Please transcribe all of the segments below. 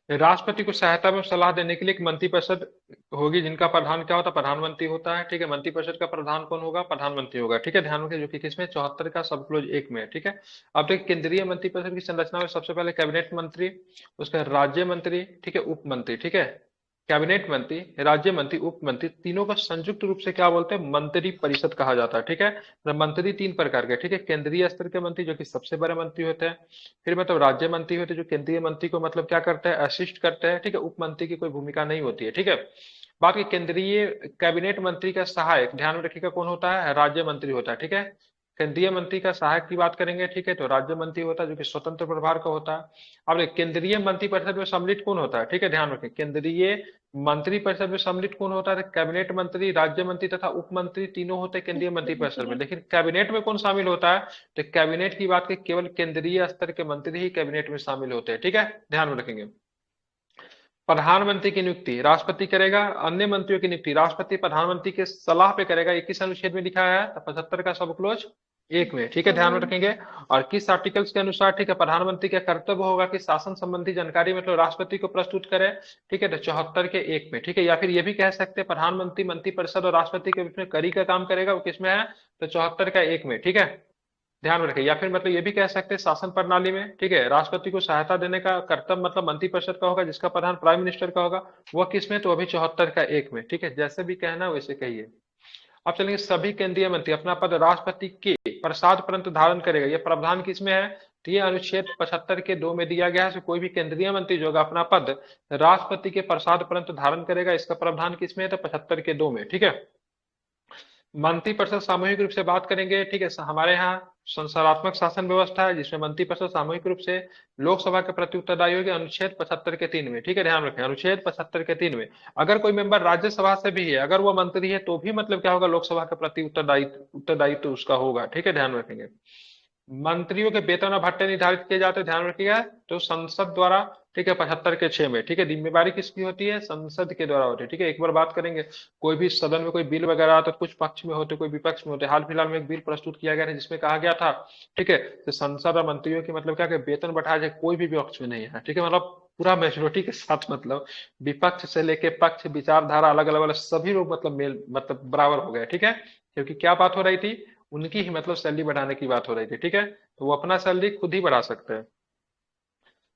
राष्ट्रपति को सहायता में सलाह देने के लिए एक मंत्रिपरिषद होगी, जिनका प्रधान क्या होता है? प्रधानमंत्री होता है। ठीक है, मंत्रिपरिषद का प्रधान कौन होगा? प्रधानमंत्री होगा। ठीक है, ध्यान रखिए, जो कि किसमें 74 का सब क्लोज 1 में है। ठीक है, अब देखिए केंद्रीय मंत्रिपरिषद की संरचना में सबसे पहले कैबिनेट मंत्री, उसका राज्य मंत्री, ठीक है, उप मंत्री। ठीक है, कैबिनेट मंत्री, राज्य मंत्री, उप मंत्री, तीनों का संयुक्त रूप से क्या बोलते हैं? मंत्री परिषद कहा जाता है। ठीक है, तो मंत्री तीन प्रकार के, ठीक है, केंद्रीय स्तर के मंत्री जो कि सबसे बड़े मंत्री होते हैं, फिर मतलब राज्य मंत्री होते हैं जो केंद्रीय मंत्री को मतलब क्या करते हैं? असिस्ट करते हैं। ठीक है, उप मंत्री की कोई भूमिका नहीं होती है। ठीक है, बात की केंद्रीय कैबिनेट मंत्री का सहायक, ध्यान में रखिएगा, कौन होता है? राज्य मंत्री होता है। ठीक है, केंद्रीय मंत्री का सहायक की बात करेंगे, ठीक है, तो राज्य मंत्री होता है जो कि स्वतंत्र प्रभार का होता है। अब देखिए, केंद्रीय मंत्रिपरिषद में सम्मिलित कौन होता है? ठीक है, ध्यान रखें, केंद्रीय मंत्रिपरिषद में सम्मिलित कौन होता है? तो कैबिनेट मंत्री, राज्य मंत्री तथा उप मंत्री तीनों होते हैं केंद्रीय मंत्रिपरिषद में। लेकिन कैबिनेट में कौन शामिल होता है? तो कैबिनेट की बात की, केवल केंद्रीय स्तर के मंत्री ही कैबिनेट में शामिल होते हैं। ठीक है, ध्यान में रखेंगे। प्रधानमंत्री की नियुक्ति राष्ट्रपति करेगा, अन्य मंत्रियों की नियुक्ति राष्ट्रपति प्रधानमंत्री के सलाह पे करेगा। 21 अनुच्छेद में लिखा है, तो 75 का सब क्लोज 1 में। ठीक है, ध्यान में रखेंगे। और किस आर्टिकल्स के अनुसार, ठीक है, प्रधानमंत्री का कर्तव्य होगा कि शासन संबंधी जानकारी मतलब राष्ट्रपति को प्रस्तुत करे। ठीक है, तो 74 के 1 में। ठीक है, या फिर ये भी कह सकते हैं प्रधानमंत्री मंत्रिपरिषद और राष्ट्रपति के बीच में कड़ी का काम करेगा, वो किसमें है? तो 74 का 1 में। ठीक है, ध्यान में रखें। या फिर मतलब ये भी कह सकते हैं शासन प्रणाली में, ठीक है, राष्ट्रपति को सहायता देने का कर्तव्य मतलब मंत्रिपरिषद का होगा, जिसका प्रधान प्राइम मिनिस्टर का होगा। वह किसमें? तो अभी 74 का 1 में। ठीक है, जैसे भी कहना वैसे कहिए। अब चलेंगे, सभी केंद्रीय मंत्री अपना पद राष्ट्रपति के प्रसाद परंतु धारण करेगा। यह प्रावधान किसमें है? तो ये अनुच्छेद 75 के 2 में दिया गया है। कोई भी केंद्रीय मंत्री जो होगा अपना पद राष्ट्रपति के प्रसाद परंतु धारण करेगा। इसका प्रावधान किसमें है? तो 75 के 2 में। ठीक है, मंत्रिपरिषद सामूहिक रूप से बात करेंगे। ठीक है, हमारे यहाँ संसदात्मक शासन व्यवस्था है, जिसमें मंत्रिपरिषद सामूहिक रूप से लोकसभा के प्रति उत्तरदायी होगी, अनुच्छेद 75 के 3 में। ठीक है, ध्यान रखें, अनुच्छेद 75 के 3 में। अगर कोई मेंबर राज्यसभा से भी है, अगर वो मंत्री है, तो भी मतलब क्या होगा? लोकसभा के प्रति उत्तरदायित्व उसका होगा। ठीक है, ध्यान रखेंगे। मंत्रियों के वेतन और भत्ते निर्धारित किए जाते हैं, ध्यान रखिएगा, तो संसद द्वारा। ठीक है, 75 के 6 में। ठीक है, जिम्मेवारी किसकी होती है? संसद के द्वारा होती है। ठीक है, एक बार बात करेंगे, कोई भी सदन में कोई बिल वगैरह आता है, कुछ पक्ष में होते, कोई विपक्ष में होते। हाल फिलहाल में एक बिल प्रस्तुत किया गया है जिसमें कहा गया था, ठीक है, तो संसद और मंत्रियों की मतलब क्या, कि वेतन बढ़ाया जाए, कोई भी विपक्ष में नहीं है। ठीक है, मतलब पूरा मेजोरिटी के साथ, मतलब विपक्ष से लेके पक्ष, विचारधारा अलग अलग वाले सभी लोग मतलब मेल मतलब बराबर हो गए। ठीक है, क्योंकि क्या बात हो रही थी? उनकी ही मतलब सैलरी बढ़ाने की बात हो रही थी। ठीक है, तो वो अपना सैलरी खुद ही बढ़ा सकते हैं।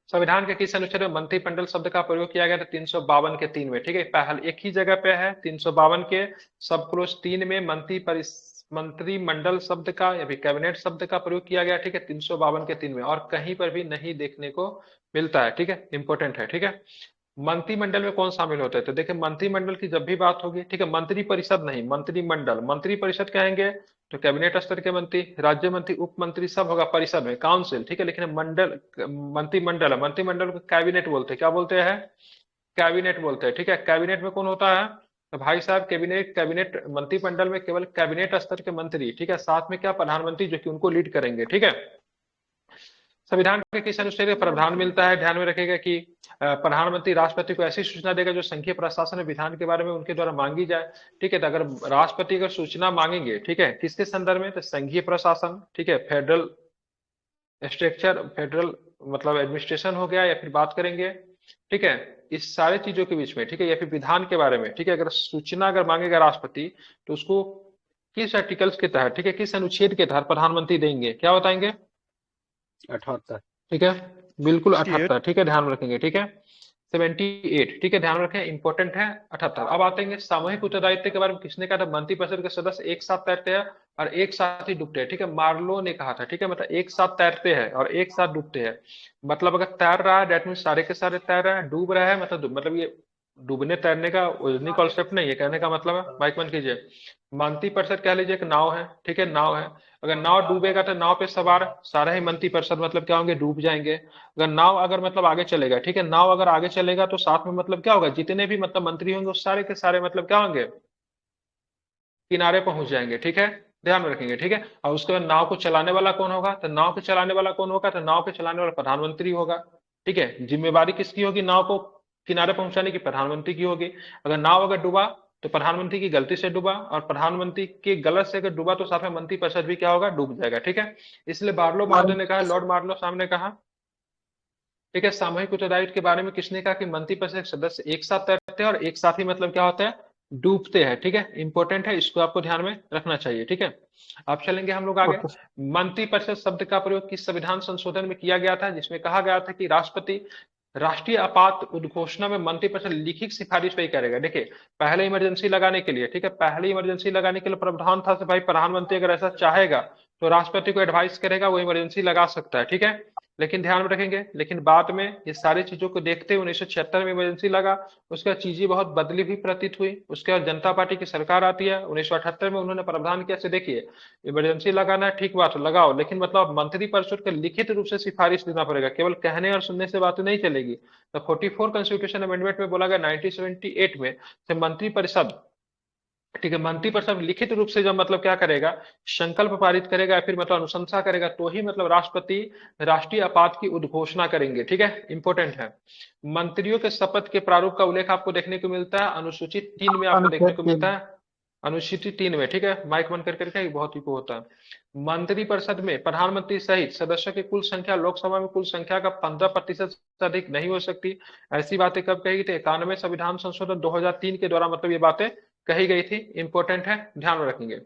संविधान के किस अनुच्छेद में मंत्रिमंडल शब्द का प्रयोग किया गया था? 352 के 3 में। ठीक है, पहले एक ही जगह पे है, 352 के सब क्लोज 3 में मंत्रिमंडल शब्द का या फिर कैबिनेट शब्द का प्रयोग किया गया। ठीक है, 352 के 3 में, और कहीं पर भी नहीं देखने को मिलता है। ठीक है, इंपॉर्टेंट है। ठीक है, मंत्रिमंडल में कौन शामिल होते हैं? तो देखिए, मंत्रिमंडल की जब भी बात होगी, ठीक है, मंत्री परिषद नहीं, मंत्रिमंडल। मंत्री परिषद कहेंगे तो कैबिनेट स्तर के मंत्री, राज्य मंत्री, उप मंत्री सब होगा परिषद में, काउंसिल। ठीक है, लेकिन मंडल, मंत्रिमंडल है, मंत्रिमंडल को कैबिनेट बोलते हैं। क्या बोलते हैं? कैबिनेट बोलते हैं। ठीक है, कैबिनेट में कौन होता है? तो भाई साहब, कैबिनेट कैबिनेट मंत्रिमंडल में केवल कैबिनेट स्तर के मंत्री। ठीक है, साथ में क्या? प्रधानमंत्री, जो कि उनको लीड करेंगे। ठीक है, संविधान के किस अनुच्छेद का प्रावधान मिलता है? ध्यान में रखेगा कि प्रधानमंत्री राष्ट्रपति को ऐसी सूचना देगा जो संघीय प्रशासन और विधान के बारे में उनके द्वारा मांगी जाए। ठीक है, तो अगर राष्ट्रपति अगर सूचना मांगेंगे, ठीक है, किसके संदर्भ में? तो संघीय प्रशासन, ठीक है, फेडरल स्ट्रक्चर, फेडरल मतलब एडमिनिस्ट्रेशन हो गया, या फिर बात करेंगे, ठीक है, इस सारे चीजों के बीच में। ठीक है, या फिर विधान के बारे में। ठीक है, अगर सूचना अगर मांगेगा राष्ट्रपति, तो उसको किस आर्टिकल्स के तहत, ठीक है, किस अनुच्छेद के तहत प्रधानमंत्री देंगे? क्या बताएंगे? 78। ठीक है, बिल्कुल 68। 78। ठीक है, ध्यान रखेंगे। ठीक है, 78। ठीक है, ध्यान रखें, इंपॉर्टेंट है 78। अब आते हैं सामूहिक उत्तरदायित्व के बारे में। किसने कहा था? मंत्रिपरिषद के सदस्य एक साथ तैरते हैं और एक साथ ही डूबते हैं। ठीक है, मार्लो ने कहा था। ठीक है, मतलब एक साथ तैरते हैं और एक साथ डूबते हैं। मतलब अगर तैर रहा है, डेट मीन सारे के सारे तैर रहे हैं। डूब रहा है मतलब ये डूबने तैरने का ओरिजिनल कॉन्सेप्ट नहीं है, कहने का मतलब है, माइक बंद कीजिए। मंत्रिपरिषद कह लीजिए एक नाव है। ठीक है, नाव है, अगर नाव डूबेगा तो नाव पे सवार सारे ही मंत्रिपरिषद मतलब क्या होंगे? डूब जाएंगे। अगर नाव अगर मतलब आगे चलेगा, ठीक है, नाव अगर आगे चलेगा तो साथ में मतलब क्या होगा? जितने भी मतलब मंत्री होंगे वो सारे के सारे मतलब क्या होंगे? किनारे पहुंच जाएंगे। ठीक है, ध्यान में रखेंगे। ठीक है, और उसके बाद नाव को चलाने वाला कौन होगा? तो नाव के चलाने वाला कौन होगा? तो नाव के चलाने वाला प्रधानमंत्री होगा। ठीक है, जिम्मेवारी किसकी होगी? नाव को किनारे पहुंचाने की प्रधानमंत्री की होगी। अगर नाव अगर डूबा तो प्रधानमंत्री की गलती से डूबा, और प्रधानमंत्री की गलत से अगर डूबा तो साथ में मंत्रिपरिषद भी क्या होगा? डूब जाएगा। ठीक है, इसलिए बार्लो महोदय ने कहा, लॉर्ड मार्लो साहब ने कहा, ठीक है। सामूहिक उत्तरदायित्व के बारे में किसने कहा कि मंत्रिपरिषद के सदस्य एक साथ तैरते हैं और एक साथ ही मतलब क्या होता है, डूबते हैं। ठीक है, इंपॉर्टेंट है, इसको आपको ध्यान में रखना चाहिए। ठीक है, अब चलेंगे हम लोग आगे। ओके। मंत्रिपरिषद शब्द का प्रयोग किस संविधान संशोधन में किया गया था, जिसमें कहा गया था कि राष्ट्रपति राष्ट्रीय आपात उद्घोषणा में मंत्रिपरिषद लिखित सिफारिश वही करेगा। देखिए, पहले इमरजेंसी लगाने के लिए, ठीक है, पहले इमरजेंसी लगाने के लिए प्रावधान था कि भाई प्रधानमंत्री अगर ऐसा चाहेगा तो राष्ट्रपति को एडवाइस करेगा, वो इमरजेंसी लगा सकता है। ठीक है, लेकिन ध्यान में रखेंगे, लेकिन बाद में ये सारी चीजों को देखते हुए 1976 में इमरजेंसी लगा। उसके बाद चीजें बहुत बदली भी प्रतीत हुई। उसके बाद जनता पार्टी की सरकार आती है, 1978 में उन्होंने प्रावधान किया से देखिए, इमरजेंसी लगाना है, ठीक बात, लगाओ, लेकिन मतलब मंत्रिपरिषद को लिखित रूप से सिफारिश देना पड़ेगा, केवल कहने और सुनने से बात नहीं चलेगी। तो 44 कॉन्स्टिट्यूशन अमेंडमेंट में बोला गया 1978 में से मंत्रिपरिषद, ठीक है, मंत्रिपरिषद लिखित रूप से जब मतलब क्या करेगा, संकल्प पारित करेगा या फिर मतलब अनुशंसा करेगा, तो ही मतलब राष्ट्रपति राष्ट्रीय आपात की उद्घोषणा करेंगे। ठीक है, इंपॉर्टेंट है। मंत्रियों के शपथ के प्रारूप का उल्लेख आपको देखने को मिलता है अनुसूचित 3 में, आपको देखने अनुच्छेद को तीन। मिलता है अनुसूचित 3 में। ठीक है, माइक बंद कर करके, बहुत ही को होता है। मंत्रिपरिषद में प्रधानमंत्री सहित सदस्यों की कुल संख्या लोकसभा में कुल संख्या का 15% से अधिक नहीं हो सकती। ऐसी बातें कब कही गई थी, 91 संविधान संशोधन 2003 के द्वारा मतलब ये बातें कही गई थी। इंपॉर्टेंट है, ध्यान में रखेंगे।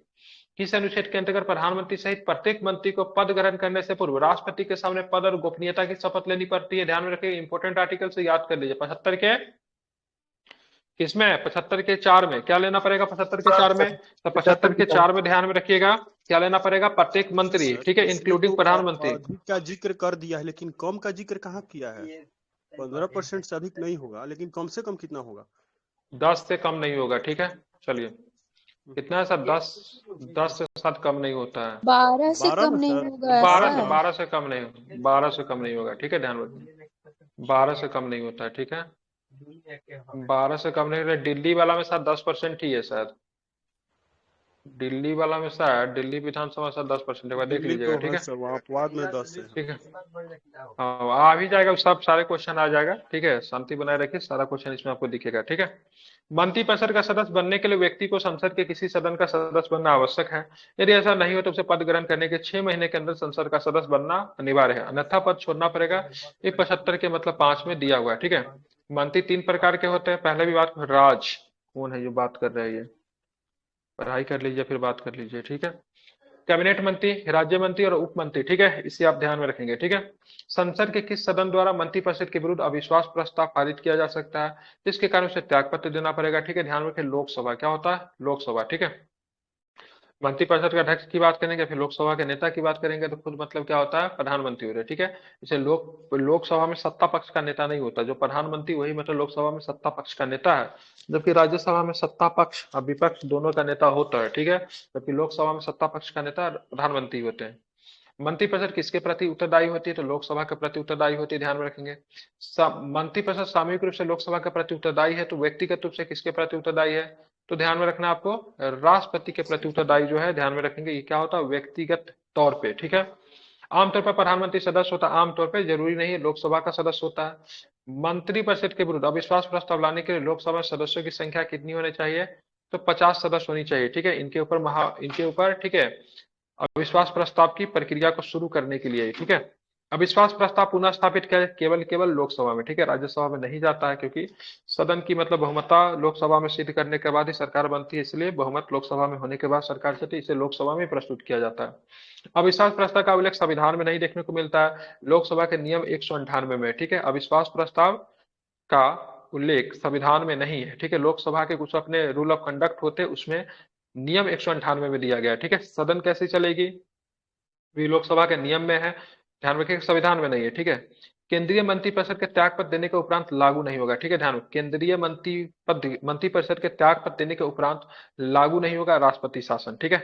किस अनुच्छेद के अंतर्गत प्रधानमंत्री सहित प्रत्येक मंत्री को पद ग्रहण करने से पूर्व राष्ट्रपति के सामने पद और गोपनीयता की शपथ लेनी पड़ती है? ध्यान में रखिए, इंपॉर्टेंट आर्टिकल से याद कर लीजिए। 75 के किसमें, 75 के 4 में क्या लेना पड़ेगा, 75 के 4 में, तो 75 75 के की 4 में ध्यान में रखिएगा क्या लेना पड़ेगा, प्रत्येक मंत्री, सर ठीक है, इसमें तो इंक्लूडिंग प्रधानमंत्री। अधिक का जिक्र कर दिया है, लेकिन कम का जिक्र कहाँ किया है। 15% से अधिक नहीं होगा, लेकिन कम से कम कितना होगा। 10 से कम नहीं होगा। ठीक है, चलिए, कितना है सर, 10, 10 से साथ कम नहीं होता है। 12 से 12 कम ना नहीं सर, होगा 12 से ऐसा। 12 से कम नहीं, 12 से कम नहीं होगा। ठीक है, ध्यान रखिए, 12 से कम नहीं होता है। ठीक है, 12 से कम नहीं होता। दिल्ली वाला में शायद 10% ही है शायद, दिल्ली वाला में शायद, दिल्ली विधानसभा शायद 10% होगा, देख दिल्ली लीजिएगा। तो ठीक है है, सर, वहाँ अपवाद में 10 है। ठीक है, हाँ, आ भी जाएगा, सब सारे क्वेश्चन आ जाएगा। ठीक है, शांति बनाए रखिए, सारा क्वेश्चन इसमें आपको दिखेगा। ठीक है, मंत्रिपरिषद का सदस्य बनने के लिए व्यक्ति को संसद के किसी सदन का सदस्य बनना आवश्यक है। यदि ऐसा नहीं हो तो उसे पद ग्रहण करने के 6 महीने के अंदर संसद का सदस्य बनना अनिवार्य है, अन्यथा पद छोड़ना पड़ेगा। ये 75 के मतलब 5 में दिया हुआ है। ठीक है, मंत्री 3 प्रकार के होते हैं। पहले भी बात, राज कौन है जो बात कर रहे हैं, ये पढ़ाई कर लीजिए फिर बात कर लीजिए। ठीक है, कैबिनेट मंत्री, राज्य मंत्री और उप मंत्री। ठीक है, इसे आप ध्यान में रखेंगे। ठीक है, संसद के किस सदन द्वारा मंत्रिपरिषद के विरुद्ध अविश्वास प्रस्ताव पारित किया जा सकता है, जिसके कारण उसे त्यागपत्र देना पड़ेगा। ठीक है, ध्यान रखें, लोकसभा, क्या होता है, लोकसभा। ठीक है, मंत्रिपरिषद के अध्यक्ष की बात करेंगे, फिर लोकसभा के नेता की बात करेंगे, तो खुद मतलब क्या होता है, प्रधानमंत्री हो रहे। ठीक है, इसे लोकसभा में सत्ता पक्ष का नेता नहीं होता, जो प्रधानमंत्री वही मतलब लोकसभा में सत्ता पक्ष का नेता है, जबकि राज्यसभा में सत्ता पक्ष और विपक्ष दोनों का नेता होता है। ठीक है, जबकि लोकसभा में सत्ता पक्ष का नेता प्रधानमंत्री होते हैं। मंत्रिपरिषद किसके प्रति उत्तरदायी होती है, तो लोकसभा के प्रति उत्तरदायी होती है, ध्यान में रखेंगे। मंत्रिपरिषद सामूहिक रूप से लोकसभा के प्रति उत्तरदायी है, तो व्यक्तिगत रूप से किसके प्रति उत्तरदायी है, तो ध्यान में रखना आपको, राष्ट्रपति के प्रति उत्तरदायी जो है, ध्यान में रखेंगे, ये क्या होता है, व्यक्तिगत तौर पे। ठीक है, आमतौर पर प्रधानमंत्री सदस्य होता है, आमतौर पर, जरूरी नहीं है, लोकसभा का सदस्य होता है। मंत्रिपरिषद के विरुद्ध अविश्वास प्रस्ताव लाने के लिए लोकसभा सदस्यों की संख्या कितनी होनी चाहिए, तो 50 सदस्य होनी चाहिए। ठीक है, इनके ऊपर ठीक है, अविश्वास प्रस्ताव की प्रक्रिया को शुरू करने के लिए। ठीक है, अविश्वास प्रस्ताव पुनः स्थापित केवल केवल लोकसभा में। ठीक है, राज्यसभा में नहीं जाता है, क्योंकि सदन की मतलब बहुमत लोकसभा में सिद्ध करने के बाद ही सरकार बनती है, इसलिए बहुमत लोकसभा में होने के बाद सरकार चलती है, इसे लोकसभा में प्रस्तुत किया जाता है। अविश्वास प्रस्ताव का उल्लेख संविधान में नहीं देखने को मिलता है, लोकसभा के नियम 198 में। ठीक है, अविश्वास प्रस्ताव का उल्लेख संविधान में नहीं है। ठीक है, लोकसभा के कुछ अपने रूल ऑफ कंडक्ट होते हैं, उसमें नियम 198 में दिया गया है। ठीक है, सदन कैसे चलेगी, भी लोकसभा के नियम में है, ध्यान रखिए, संविधान में नहीं है। ठीक है, केंद्रीय मंत्रिपरिषद के त्याग पत्र देने के उपरांत लागू नहीं होगा। ठीक है, ध्यान, केंद्रीय मंत्रिपरिषद के त्याग पत्र देने के उपरांत लागू नहीं होगा राष्ट्रपति शासन। ठीक है,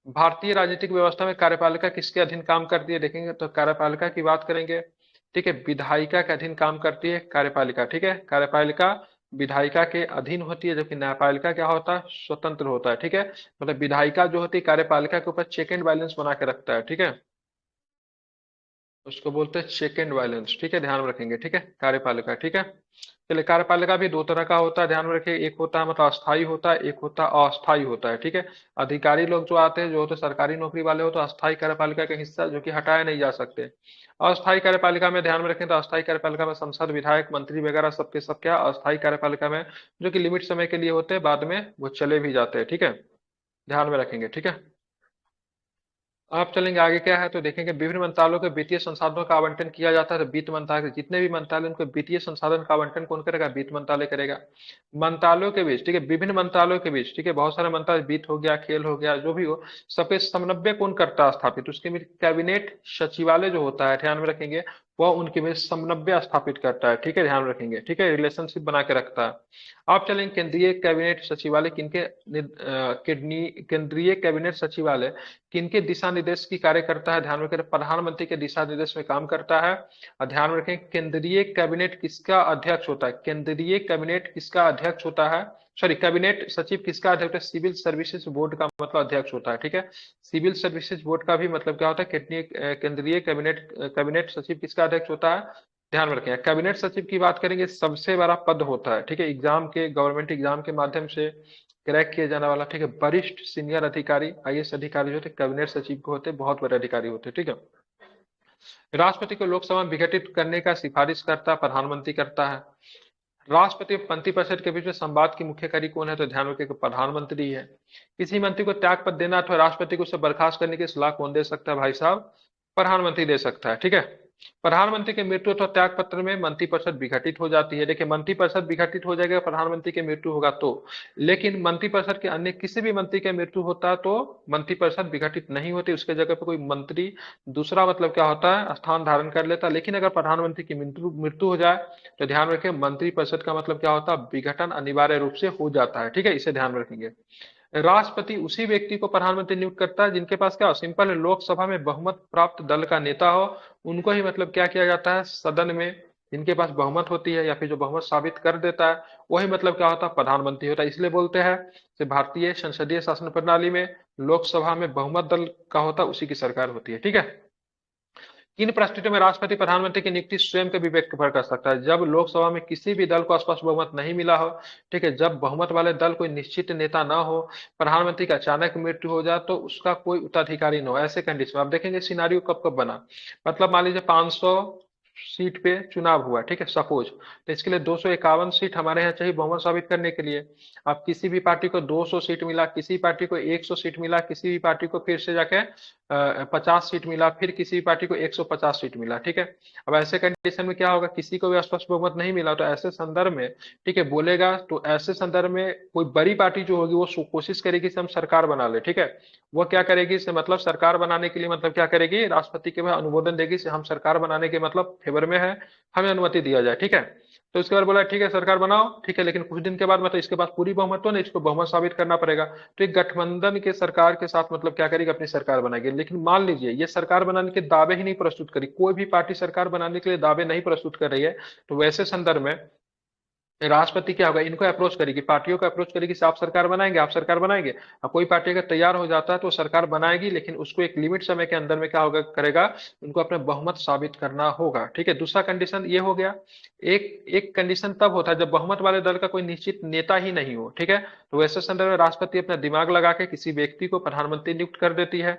भारतीय राजनीतिक व्यवस्था में कार्यपालिका किसके अधीन काम करती है, देखेंगे तो कार्यपालिका की बात करेंगे। ठीक है, विधायिका के अधीन काम करती है कार्यपालिका। ठीक है, कार्यपालिका विधायिका के अधीन होती है, जबकि न्यायपालिका क्या होता है, स्वतंत्र होता है। ठीक है, मतलब विधायिका जो होती है कार्यपालिका के ऊपर चेक एंड बैलेंस बना के रखता है। ठीक है, उसको बोलते हैं चेक एंड बैलेंस, ठीक है, ध्यान में रखेंगे, ठीक है, कार्यपालिका, ठीक है। चलिए, कार्यपालिका भी दो तरह का होता है, ध्यान में रखिए, एक होता है मतलब अस्थाई होता है, एक होता है अस्थाई होता है, ठीक है। अधिकारी लोग जो आते हैं, जो होते सरकारी नौकरी वाले हो, तो अस्थाई कार्यपालिका का हिस्सा जो कि हटाए नहीं जा सकते। अस्थाई कार्यपालिका में ध्यान में रखें तो अस्थाई कार्यपालिका में संसद, विधायक, मंत्री वगैरह सबके सब क्या अस्थाई कार्यपालिका में, जो कि लिमिट समय के लिए होते हैं, बाद में वो चले भी जाते हैं, ठीक है, ध्यान में रखेंगे, ठीक है। आप चलेंगे आगे, क्या है तो देखेंगे विभिन्न मंत्रालयों के वित्तीय संसाधनों का आवंटन किया जाता है, तो वित्त मंत्रालय जितने भी मंत्रालय उनको वित्तीय संसाधन का आवंटन कौन करेगा, वित्त मंत्रालय करेगा। मंत्रालयों के बीच, ठीक है, विभिन्न मंत्रालयों के बीच, ठीक है, बहुत सारे मंत्रालय, वित्त हो गया, खेल हो गया, जो भी हो, सबके समन्वय कौन करता है स्थापित, उसके बीच कैबिनेट सचिवालय जो होता है, ध्यान में रखेंगे, वह उनके बीच समन्वय स्थापित करता है, ठीक है, ध्यान में रखेंगे, ठीक है, रिलेशनशिप बना के रखता है। आप चलेंगे केंद्रीय कैबिनेट सचिवालय किनके केंद्रीय कैबिनेट सचिवालय किनके दिशा निर्देश की कार्य करता है, ध्यान में रखें, प्रधानमंत्री के दिशा निर्देश में काम करता है। और ध्यान में रखें केंद्रीय कैबिनेट किसका अध्यक्ष होता है, केंद्रीय कैबिनेट किसका अध्यक्ष होता है, सॉरी, कैबिनेट सचिव किसका अध्यक्ष होता है, सिविल सर्विसेज बोर्ड का मतलब अध्यक्ष होता है, ठीक है। सिविल सर्विसेज बोर्ड का भी मतलब क्या होता है, केंद्रीय कैबिनेट सचिव किसका अध्यक्ष होता है, ध्यान में रखें। कैबिनेट सचिव की बात करेंगे, सबसे बड़ा पद होता है, ठीक है, एग्जाम के, गवर्नमेंट एग्जाम के माध्यम से क्रैक किया जाने वाला, ठीक है, वरिष्ठ सीनियर अधिकारी, आईएएस अधिकारी जो होते कैबिनेट सचिव को होते, बहुत बड़े अधिकारी होते, ठीक है। राष्ट्रपति को लोकसभा में विघटित करने का सिफारिश करता है, प्रधानमंत्री करता है। राष्ट्रपति और मंत्रिपरिषद के बीच में संवाद की मुख्य कड़ी कौन है, तो ध्यान रखिए प्रधानमंत्री है। किसी मंत्री को त्याग पद देना अथवा राष्ट्रपति को उसे बर्खास्त करने की सलाह कौन दे सकता है, भाई साहब, प्रधानमंत्री दे सकता है, ठीक है। प्रधानमंत्री के मृत्यु अथवा त्याग पत्र में मंत्रिपरिषद विघटित हो जाती है, देखिए मंत्रिपरिषद विघटित हो जाएगा प्रधानमंत्री के मृत्यु होगा तो, लेकिन मंत्रिपरिषद के अन्य किसी भी मंत्री के मृत्यु होता है तो मंत्रिपरिषद विघटित नहीं होती, उसके जगह पे कोई मंत्री दूसरा मतलब क्या होता है, स्थान धारण कर लेता है। लेकिन अगर प्रधानमंत्री की मृत्यु मृत्यु हो जाए तो ध्यान रखें मंत्रिपरिषद का मतलब क्या होता है, विघटन अनिवार्य रूप से हो जाता है, ठीक है, इसे ध्यान में रखेंगे। राष्ट्रपति उसी व्यक्ति को प्रधानमंत्री नियुक्त करता है जिनके पास क्या हो, सिंपल है, लोकसभा में बहुमत प्राप्त दल का नेता हो, उनको ही मतलब क्या किया जाता है, सदन में जिनके पास बहुमत होती है या फिर जो बहुमत साबित कर देता है, वही मतलब क्या होता है, प्रधानमंत्री होता है। इसलिए बोलते हैं कि भारतीय संसदीय शासन प्रणाली में लोकसभा में बहुमत दल का होता है, उसी की सरकार होती है, ठीक है। किन परिस्थितियों में राष्ट्रपति प्रधानमंत्री की नियुक्ति स्वयं के विवेक पर कर सकता है, जब लोकसभा में किसी भी दल को स्पष्ट बहुमत नहीं मिला हो, ठीक है, जब बहुमत वाले दल कोई निश्चित नेता ना हो, प्रधानमंत्री का अचानक मृत्यु हो जाए तो उसका कोई उत्तराधिकारी न हो, ऐसे कंडीशन में आप देखेंगे सिनारियो कब कब बना, मतलब मान लीजिए 500 सीट पे चुनाव हुआ, ठीक है, सपोज, तो इसके लिए 251 सीट हमारे यहाँ चाहिए बहुमत साबित करने के लिए। अब किसी भी पार्टी को 200 सीट मिला, किसी पार्टी को 100 सीट मिला, किसी भी पार्टी को फिर से जाके 50 सीट मिला, फिर किसी भी पार्टी को 150 सीट मिला, ठीक है। अब ऐसे कंडीशन में क्या होगा, किसी को भी स्पष्ट बहुमत नहीं मिला, तो ऐसे संदर्भ में, ठीक है, बोलेगा तो ऐसे संदर्भ में कोई बड़ी पार्टी जो होगी वो कोशिश करेगी कि हम सरकार बना ले, ठीक है। वो क्या करेगी इससे मतलब सरकार बनाने के लिए मतलब क्या करेगी, राष्ट्रपति के पास अनुमोदन देगी से हम सरकार बनाने के मतलब फेवर में है, हमें अनुमति दिया जाए, ठीक है। तो इसके बाद बोला ठीक है सरकार बनाओ, ठीक है, लेकिन कुछ दिन के बाद मतलब इसके पास पूरी बहुमत तो नहीं, इसको बहुमत साबित करना पड़ेगा, तो एक गठबंधन के सरकार के साथ मतलब क्या करेगी, अपनी सरकार बनाएगी। लेकिन मान लीजिए ये सरकार बनाने के दावे ही नहीं प्रस्तुत करी, कोई भी पार्टी सरकार बनाने के लिए दावे नहीं प्रस्तुत कर रही है, तो वैसे संदर्भ में राष्ट्रपति क्या होगा, इनको अप्रोच करेगी, पार्टियों को अप्रोच करेगी आप सरकार बनाएंगे, आप सरकार बनाएंगे। अब कोई पार्टी अगर तैयार हो जाता है तो सरकार बनाएगी, लेकिन उसको एक लिमिट समय के अंदर में क्या होगा करेगा, उनको अपने बहुमत साबित करना होगा, ठीक है। दूसरा कंडीशन ये हो गया, एक एक कंडीशन तब होता है जब बहुमत वाले दल का कोई निश्चित नेता ही नहीं हो, ठीक है, तो वैसे संदर्भ में राष्ट्रपति अपना दिमाग लगा के किसी व्यक्ति को प्रधानमंत्री नियुक्त कर देती है,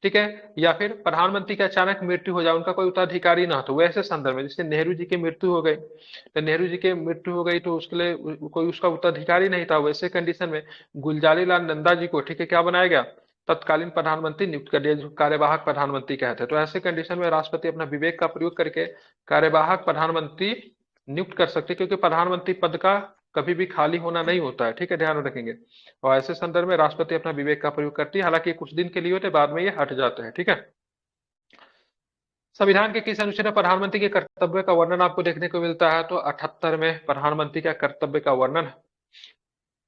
ठीक है, या फिर प्रधानमंत्री की अचानक मृत्यु हो जाए, उनका कोई उत्तराधिकारी ना हो, तो वैसे संदर्भ में जैसे नेहरू जी की मृत्यु हो गई, तो नेहरू जी की मृत्यु हो गई तो उसके लिए कोई उसका उत्तराधिकारी नहीं था, वैसे कंडीशन में गुलजारी लाल नंदा जी को, ठीक है, क्या बनाया गया, तत्कालीन प्रधानमंत्री नियुक्त कर दिया, जो कार्यवाहक प्रधानमंत्री कहते हैं। तो ऐसे कंडीशन में राष्ट्रपति अपना विवेक का प्रयोग करके कार्यवाहक प्रधानमंत्री नियुक्त कर सकते, क्योंकि प्रधानमंत्री पद का कभी भी खाली होना नहीं होता है, ठीक है, ध्यान में रखेंगे। और ऐसे संदर्भ में राष्ट्रपति अपना विवेक का प्रयोग करती है, हालांकि कुछ दिन के लिए होते, बाद में ये हट जाते हैं, ठीक है। संविधान के किस अनुच्छेद में प्रधानमंत्री के कर्तव्य का वर्णन आपको देखने को मिलता है, तो 78 में प्रधानमंत्री का कर्तव्य का वर्णन,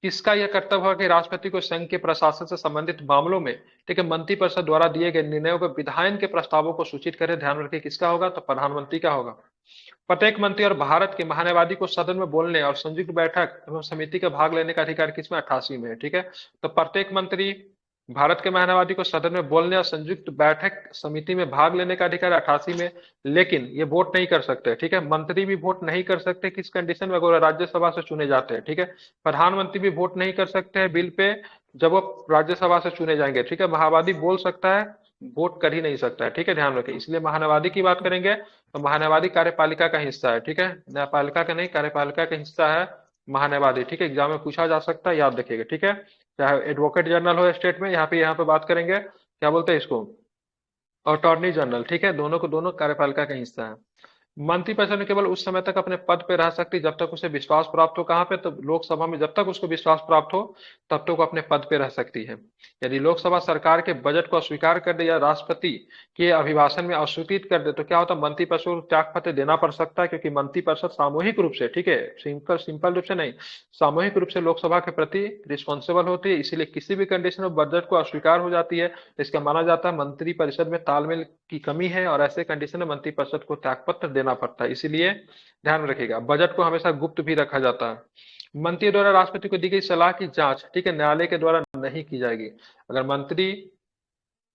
किसका यह कर्तव्य है कि राष्ट्रपति को संघ के प्रशासन से संबंधित मामलों में, ठीक है, मंत्रिपरिषद द्वारा दिए गए निर्णयों पर विधायन के प्रस्तावों को सूचित करे, ध्यान रखिए किसका होगा, तो प्रधानमंत्री का होगा। प्रत्येक मंत्री और भारत के महान्यायवादी को सदन में बोलने और संयुक्त बैठक एवं समिति का भाग लेने का अधिकार किसमें, 88 में है, ठीक है। तो प्रत्येक मंत्री भारत के महानवादी को सदन में बोलने और संयुक्त बैठक समिति में भाग लेने का अधिकार है 88 में। लेकिन ये वोट नहीं कर सकते, ठीक है। मंत्री भी वोट नहीं कर सकते, किस कंडीशन में? अगर वो राज्यसभा से चुने जाते हैं, ठीक है। प्रधानमंत्री भी वोट नहीं कर सकते हैं बिल पे जब वो राज्यसभा से चुने जाएंगे, ठीक है। महावादी बोल सकता है, वोट कर ही नहीं सकता है, ठीक है। ध्यान रखें, इसलिए महानवादी की बात करेंगे तो महानवादी कार्यपालिका का हिस्सा है, ठीक है। न्यायपालिका का नहीं, कार्यपालिका का हिस्सा है महानवादी, ठीक है। एग्जाम में पूछा जा सकता है, याद रखिएगा, ठीक है। चाहे एडवोकेट जनरल हो स्टेट में, यहाँ पे बात करेंगे क्या बोलते हैं इसको, अटॉर्नी जनरल, ठीक है। दोनों को दोनों कार्यपालिका का हिस्सा है। मंत्रिपरिषद में केवल उस समय तक अपने पद पे रह सकती जब तक उसे विश्वास प्राप्त हो। कहाँ पे? तो लोकसभा में जब तक उसको विश्वास प्राप्त हो तब तक वो अपने पद पे रह सकती है। यदि लोकसभा सरकार के बजट को अस्वीकार कर दे या राष्ट्रपति के अभिभाषण में अस्वीकृत कर दे तो क्या होता है? मंत्रिपरिषद को त्याग पत्र देना पड़ सकता है, क्योंकि मंत्रिपरिषद सामूहिक रूप से, ठीक है, सिंपल सिंपल रूप से नहीं, सामूहिक रूप से लोकसभा के प्रति रिस्पॉन्सिबल होती है। इसीलिए किसी भी कंडीशन में बजट को अस्वीकार हो जाती है तो इसका माना जाता है मंत्रिपरिषद में तालमेल की कमी है, और ऐसे कंडीशन में मंत्रिपरिषद को त्यागपत्र देना पड़ता है। इसीलिए ध्यान में रखिएगा, बजट को हमेशा गुप्त भी रखा जाता है। मंत्री द्वारा राष्ट्रपति को दी गई सलाह की जांच, ठीक है, न्यायालय के द्वारा नहीं की जाएगी। अगर मंत्री,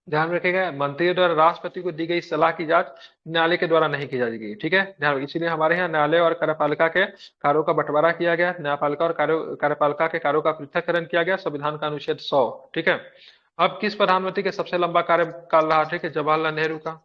ध्यान रखिएगा, मंत्री द्वारा राष्ट्रपति को दी गई सलाह की जांच न्यायालय के द्वारा नहीं की जाएगी, ठीक है। ध्यान, इसीलिए हमारे यहाँ न्यायालय और कार्यपालिका के कार्यों का बंटवारा किया गया, न्यायपालिका और कार्यपालिका के कार्यों का पृथककरण किया गया संविधान का अनुच्छेद 100, ठीक है। अब किस प्रधानमंत्री के सबसे लंबा कार्यकाल रहा? ठीक है, जवाहरलाल नेहरू का,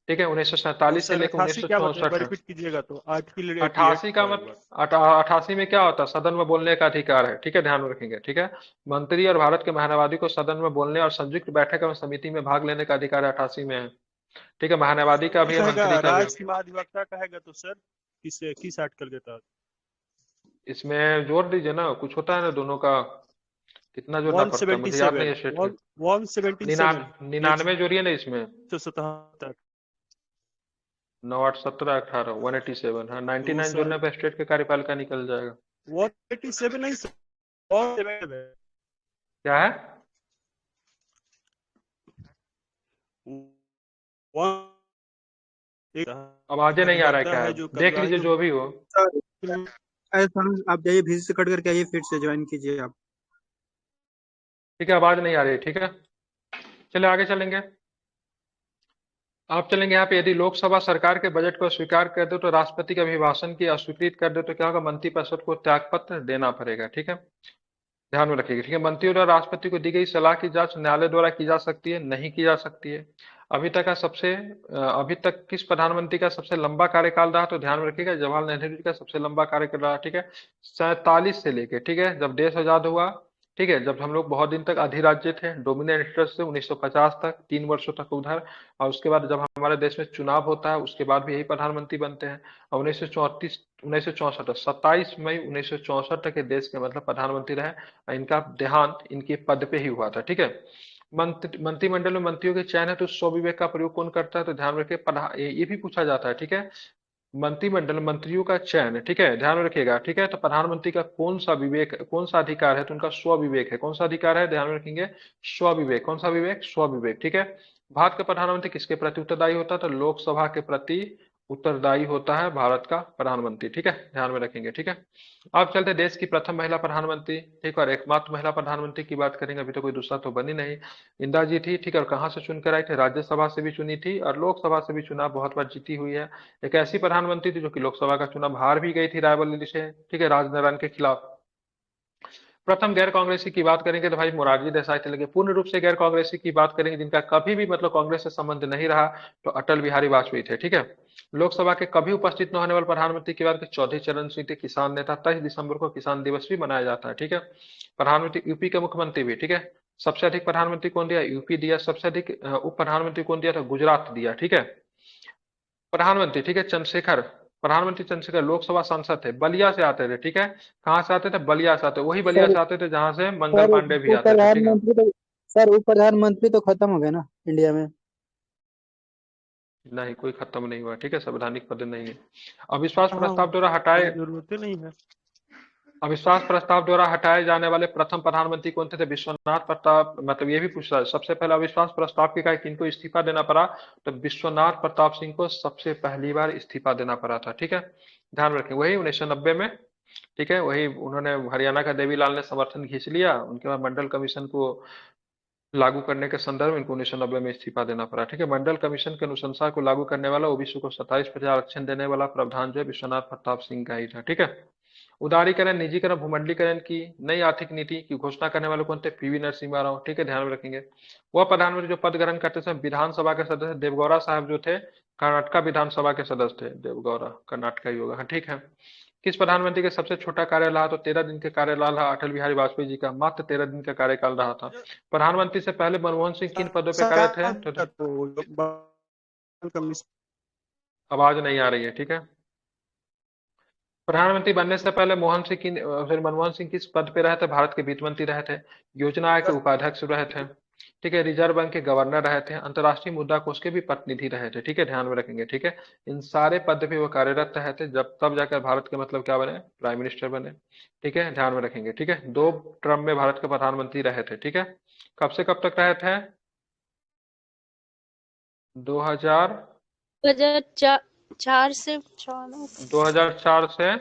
ठीक है, 1947 से सर लेकर 88 क्या बताए, एक बार 1964 तक। रिपीट कीजिएगा तो आर्टिकल 88 88 का का एक मत बार। 88 में क्या होता है? सदन में बोलने का अधिकार है, ठीक है, ध्यान में रखेंगे, ठीक है। मंत्री और भारत के महानवादी को सदन में बोलने और संयुक्त बैठक एवं समिति में भाग लेने का अधिकार 88 में है, ठीक है। महानवादी का भी है, कहेगा मंत्री का भी है। राज्य महाधिवक्ता कहेगा तो सर किस आर्टिकल के तहत? इसमें जोड़ दीजिए ना, कुछ होता है ना दोनों का, कितना जोड़ना पड़ता है मुझे याद नहीं है स्टेट में। 177 99 जोड़िए ना इसमें, 177 9 8 17 18 187, हाँ, 99 सर जोड़ने पर स्टेट के कार्यपालिका निकल जाएगा। 187 नहीं सर, 177 क्या है? आवाजें नहीं आ रहा है, क्या है? जो देख लीजिए जो भी हो। सर आप जाइए, फिर से कट करके आइए, फिर से ज्वाइन कीजिए आप। ठीक है, आवाज नहीं आ रही, ठीक है, चलिए आगे चलेंगे। आप चलेंगे यहाँ पे, यदि लोकसभा सरकार के बजट को स्वीकार कर दे तो राष्ट्रपति के अभिभाषण की अस्वीकृत कर दे तो क्या होगा? मंत्रिपरिषद को त्यागपत्र देना पड़ेगा, ठीक है, ध्यान में रखिएगा, ठीक है। मंत्रियों द्वारा राष्ट्रपति को दी गई सलाह की जांच न्यायालय द्वारा की जा सकती है, नहीं की जा सकती है। अभी तक किस प्रधानमंत्री का सबसे लंबा कार्यकाल रहा? तो ध्यान में रखिएगा, जवाहरलाल नेहरू जी का सबसे लंबा कार्यकाल रहा, ठीक है, 47 से लेके, ठीक है, जब देश आजाद हुआ, ठीक है, जब हम लोग बहुत दिन तक अधिराज्य थे, डोमिनेंट से 1950 तक, 3 वर्षों तक उधर, और उसके बाद जब हमारे देश में चुनाव होता है उसके बाद भी यही प्रधानमंत्री बनते हैं। और 1964 27 मई 1964 तक के देश के मतलब प्रधानमंत्री रहे, और इनका देहांत इनके पद पे ही हुआ था, ठीक है। मंत्रिमंडल में मंत्रियों के चयन है तो स्वविवेक का प्रयोग कौन करता है? तो ध्यान रखिए, ये भी पूछा जाता है, ठीक है। मंत्रिमंडल मंत्रियों का चयन, ठीक है, ध्यान में रखिएगा, ठीक है। तो प्रधानमंत्री का कौन सा विवेक, कौन सा अधिकार है? तो उनका स्वविवेक है। कौन सा अधिकार है? ध्यान में रखेंगे, स्वविवेक। कौन सा विवेक? स्वविवेक, ठीक है। भारत का प्रधानमंत्री किसके प्रति उत्तरदायी होता है? तो लोकसभा के प्रति उत्तरदायी होता है भारत का प्रधानमंत्री, ठीक है, ध्यान में रखेंगे, ठीक है। अब चलते देश की प्रथम महिला प्रधानमंत्री, ठीक, और एकमात्र महिला प्रधानमंत्री की बात करेंगे। अभी तो कोई दूसरा तो बनी नहीं, इंदिरा जी थी, ठीक है। और कहाँ से चुनकर आई थी? राज्यसभा से भी चुनी थी और लोकसभा से भी चुनाव बहुत बार जीती हुई है। एक ऐसी प्रधानमंत्री थी जो कि लोकसभा का चुनाव हार भी गई थी रायबरेली से, ठीक है, राजनारायण के खिलाफ। प्रथम गैर कांग्रेसी की बात करेंगे तो भाई मोरारजी देसाई थे। लेकिन पूर्ण रूप से गैर कांग्रेसी की बात करेंगे जिनका कभी भी मतलब कांग्रेस से संबंध नहीं रहा, तो अटल बिहारी वाजपेयी थे, ठीक है। लोकसभा के कभी उपस्थित न होने वाले प्रधानमंत्री की बात, चौधरी चरण सिंह थे, किसान नेता। 23 दिसंबर को किसान दिवस भी मनाया जाता है, ठीक है। प्रधानमंत्री, यूपी के मुख्यमंत्री भी, ठीक है। सबसे अधिक प्रधानमंत्री कौन दिया? यूपी दिया। सबसे अधिक उप प्रधानमंत्री कौन दिया था? गुजरात दिया, ठीक है। प्रधानमंत्री, ठीक है, चंद्रशेखर, प्रधानमंत्री चंद्रशेखर लोकसभा सांसद थे, बलिया से आते थे, ठीक है। कहाँ से आते थे? बलिया से आते, वही बलिया सर से आते थे जहां से मंगल सर पांडे भी उप आते थे, ठीक है। प्रधानमंत्री तो सर उप प्रधानमंत्री तो खत्म हो गए ना इंडिया में। नहीं, कोई खत्म नहीं हुआ, ठीक है, संवैधानिक पद नहीं है। अविश्वास हाँ प्रस्ताव द्वारा हटाए, जरूरत ही नहीं है। अविश्वास प्रस्ताव द्वारा हटाए जाने वाले प्रथम प्रधानमंत्री कौन थे? विश्वनाथ प्रताप, मतलब ये भी पूछ रहा है, सबसे पहले अविश्वास प्रस्ताव के कारण किनको इस्तीफा देना पड़ा? तो विश्वनाथ प्रताप सिंह को सबसे पहली बार इस्तीफा देना पड़ा था, ठीक है, ध्यान रखें, वही 1990 में, ठीक है। वही उन्होंने, हरियाणा का देवीलाल ने समर्थन खींच लिया, उनके बाद मंडल कमीशन को लागू करने के संदर्भ में इनको 1990 में इस्तीफा देना पड़ा। ठीक है, मंडल कमीशन के अनुशंसा को लागू करने वाला, ओबीसी को 27% आरक्षण देने वाला प्रावधान जो है विश्वनाथ प्रताप सिंह का ही था। ठीक है, उदारीकरण, निजीकरण, भूमंडलीकरण की नई आर्थिक नीति की घोषणा करने वाले कौन थे? पीवी नरसिम्हा राव। ठीक है, ध्यान में रखेंगे। वह प्रधानमंत्री जो पद ग्रहण करते समय विधानसभा के सदस्य देवगौड़ा साहब जो थे, कर्नाटका विधानसभा के सदस्य थे। देवगौड़ा कर्नाटका ही होगा। हाँ, ठीक है। किस प्रधानमंत्री का सबसे छोटा कार्यकाल रहा? तो 13 दिन के कार्यकाल रहा अटल बिहारी वाजपेयी जी का, मात्र 13 दिन का कार्यकाल रहा था। प्रधानमंत्री से पहले मनमोहन सिंह किन पदों पे कार्य थे? आवाज नहीं आ रही है। ठीक है, प्रधानमंत्री बनने से पहले मनमोहन सिंह किस पद पे रहे थे? भारत के वित्त मंत्री रहे थे, योजना आयोग के उपाध्यक्ष रहे थे। ठीक है, रिजर्व बैंक के गवर्नर रहे थे, अंतर्राष्ट्रीय मुद्रा कोष के भी प्रतिनिधि रहे थे। ठीक है, ध्यान में रखेंगे। ठीक है, इन सारे पद पे वो कार्यरत रहे थे, जब तब जाकर भारत के मतलब क्या बने? प्राइम मिनिस्टर बने। ठीक है, ध्यान में रखेंगे। ठीक है, 2 टर्म में भारत के प्रधानमंत्री रहे थे। ठीक है, कब से कब तक रहे थे? 2000 2004 से 2004 से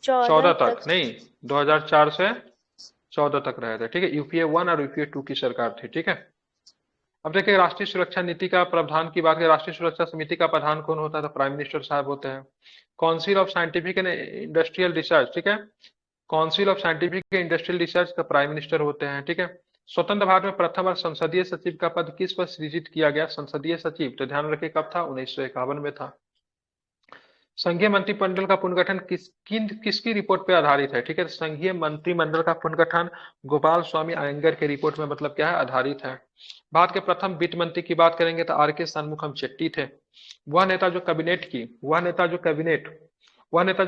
14 तक तक। नहीं, 2004 से 14 तक रहे थे। ठीक है, यूपीए 1 और यूपीए 2 की सरकार थी। ठीक है, अब देखिए राष्ट्रीय सुरक्षा नीति का प्रावधान की बात करें, राष्ट्रीय सुरक्षा समिति का प्रधान कौन होता है? तो प्राइम मिनिस्टर साहब होते हैं। Council of scientific and industrial research, ठीक है, council of scientific and industrial research का प्राइम मिनिस्टर होते हैं। ठीक है, स्वतंत्र भारत में प्रथम बार संसदीय सचिव का पद किस पर सृजित किया गया? संसदीय सचिव, तो ध्यान रखिए कब था? 1951 में था। संघीय मंत्रिमंडल का पुनर्गठन किसकी रिपोर्ट पे आधारित है? ठीक है, संघीय मंत्रिमंडल का पुनर्गठन गोपाल स्वामी अयंगर के रिपोर्ट में मतलब क्या है? आधारित है। भारत के प्रथम वित्त मंत्री की बात करेंगे तो आर के शनमुखम चेट्टी थे। वह नेता जो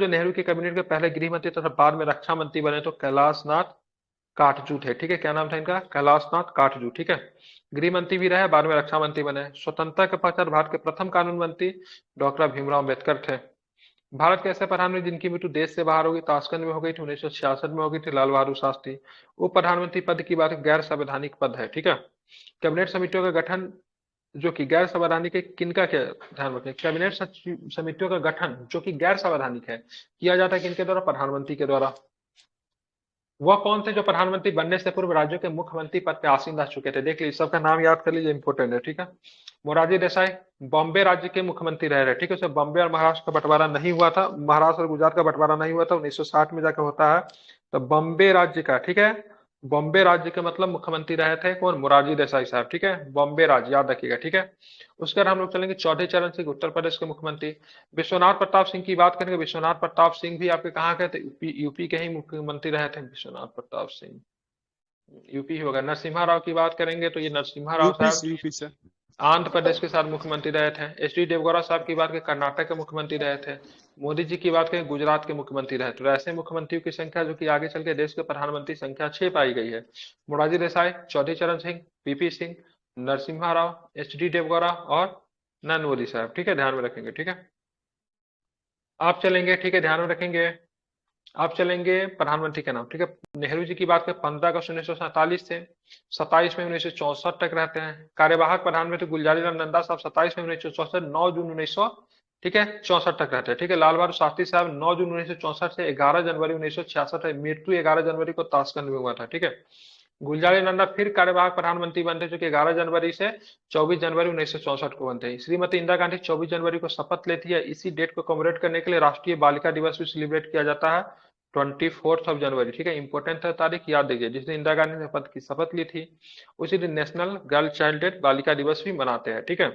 नेहरू के कैबिनेट के पहले गृह मंत्री तथा बाद में रक्षा मंत्री बने तो कैलाशनाथ काटजू थे। ठीक है, क्या नाम था इनका? कैलाशनाथ काटजू। ठीक है, गृह मंत्री भी रहे, बाद में रक्षा मंत्री बने। स्वतंत्रता के पश्चात भारत के प्रथम कानून मंत्री डॉक्टर भीमराव अम्बेडकर थे। भारत के ऐसे प्रधानमंत्री जिनकी मृत्यु देश से बाहर होगी, ताशकंद में हो गई थी, 1966 में हो गई थी, लाल बहादुर शास्त्री। उप प्रधानमंत्री पद की बात गैर संवैधानिक पद है। ठीक है, कैबिनेट समितियों का गठन जो कि गैर संवैधानिक है, किनका क्या ध्यान रखें? कैबिनेट समितियों का गठन जो कि गैर संवैधानिक है किया जाता है किनके द्वारा? प्रधानमंत्री के द्वारा। वह कौन थे जो प्रधानमंत्री बनने से पूर्व राज्यों के मुख्यमंत्री पद पे आसीन रह चुके थे? देख लीजिए, सबका नाम याद कर लीजिए, इंपोर्टेंट है। ठीक है, मोरारजी देसाई बॉम्बे राज्य के मुख्यमंत्री रहे। ठीक है, उसे बॉम्बे और महाराष्ट्र का बंटवारा नहीं हुआ था, महाराष्ट्र और गुजरात का बंटवारा नहीं हुआ था, 1960 में जाकर होता है। तो बॉम्बे राज्य का, ठीक है, बॉम्बे राज्य के मतलब मुख्यमंत्री रहे थे कौन? मोरारजी देसाई साहब। ठीक है, बॉम्बे राज्य याद रखिएगा। ठीक है, उसके बाद हम लोग चलेंगे चौधरी चरण सिंह, उत्तर प्रदेश के मुख्यमंत्री। विश्वनाथ प्रताप सिंह की बात करेंगे, विश्वनाथ प्रताप सिंह भी आपके कहाँ के थे? यूपी के ही मुख्यमंत्री रहे थे विश्वनाथ प्रताप सिंह, यूपी होगा। नरसिम्हा राव की बात करेंगे तो ये नरसिम्हा राव साहब यूपी से आंध्र प्रदेश के साथ मुख्यमंत्री रहे थे। एच डी देवगौड़ा साहब की बात करें, कर्नाटक के मुख्यमंत्री रहे थे। मोदी जी की बात करें, गुजरात के मुख्यमंत्री रहे थे। तो ऐसे मुख्यमंत्रियों की संख्या जो कि आगे चल के देश के प्रधानमंत्री संख्या 6 पाई गई है। मोरारजी देसाई, चौधरी चरण सिंह, पीपी सिंह, नरसिम्हा राव, एच डी देवगौड़ा और नरेंद्र मोदी साहब। ठीक है, ध्यान में रखेंगे। ठीक है, आप चलेंगे, ठीक है, ध्यान में रखेंगे। आप चलेंगे प्रधानमंत्री के नाम। ठीक है, नेहरू जी की बात करें 15 अगस्त 1947 से 27 में 1964 तक रहते हैं। कार्यवाहक प्रधानमंत्री गुलजारीलाल नंदा साहब 27 में 1964, 9 जून 1900, ठीक है, 64 तक रहते हैं। ठीक है, लाल बहादुर शास्त्री साहब 9 जून 1964 से 11 जनवरी 1966 है, मृत्यु 11 जनवरी को ताशकंद में हुआ था। ठीक है, गुलजारी नंदा फिर कार्यवाहक प्रधानमंत्री बनते जो कि 11 जनवरी से 24 जनवरी 1964 को बनते। श्रीमती इंदिरा गांधी 24 जनवरी को शपथ लेती है। इसी डेट को कमेमोरेट करने के लिए राष्ट्रीय बालिका दिवस भी सेलिब्रेट किया जाता है 24 जनवरी। ठीक है, इंपॉर्टेंट है तारीख, याद दीजिए। जिस दिन इंदिरा गांधी ने पद की शपथ ली थी उसी दिन नेशनल गर्ल चाइल्ड डे, बालिका दिवस भी मनाते हैं। ठीक है,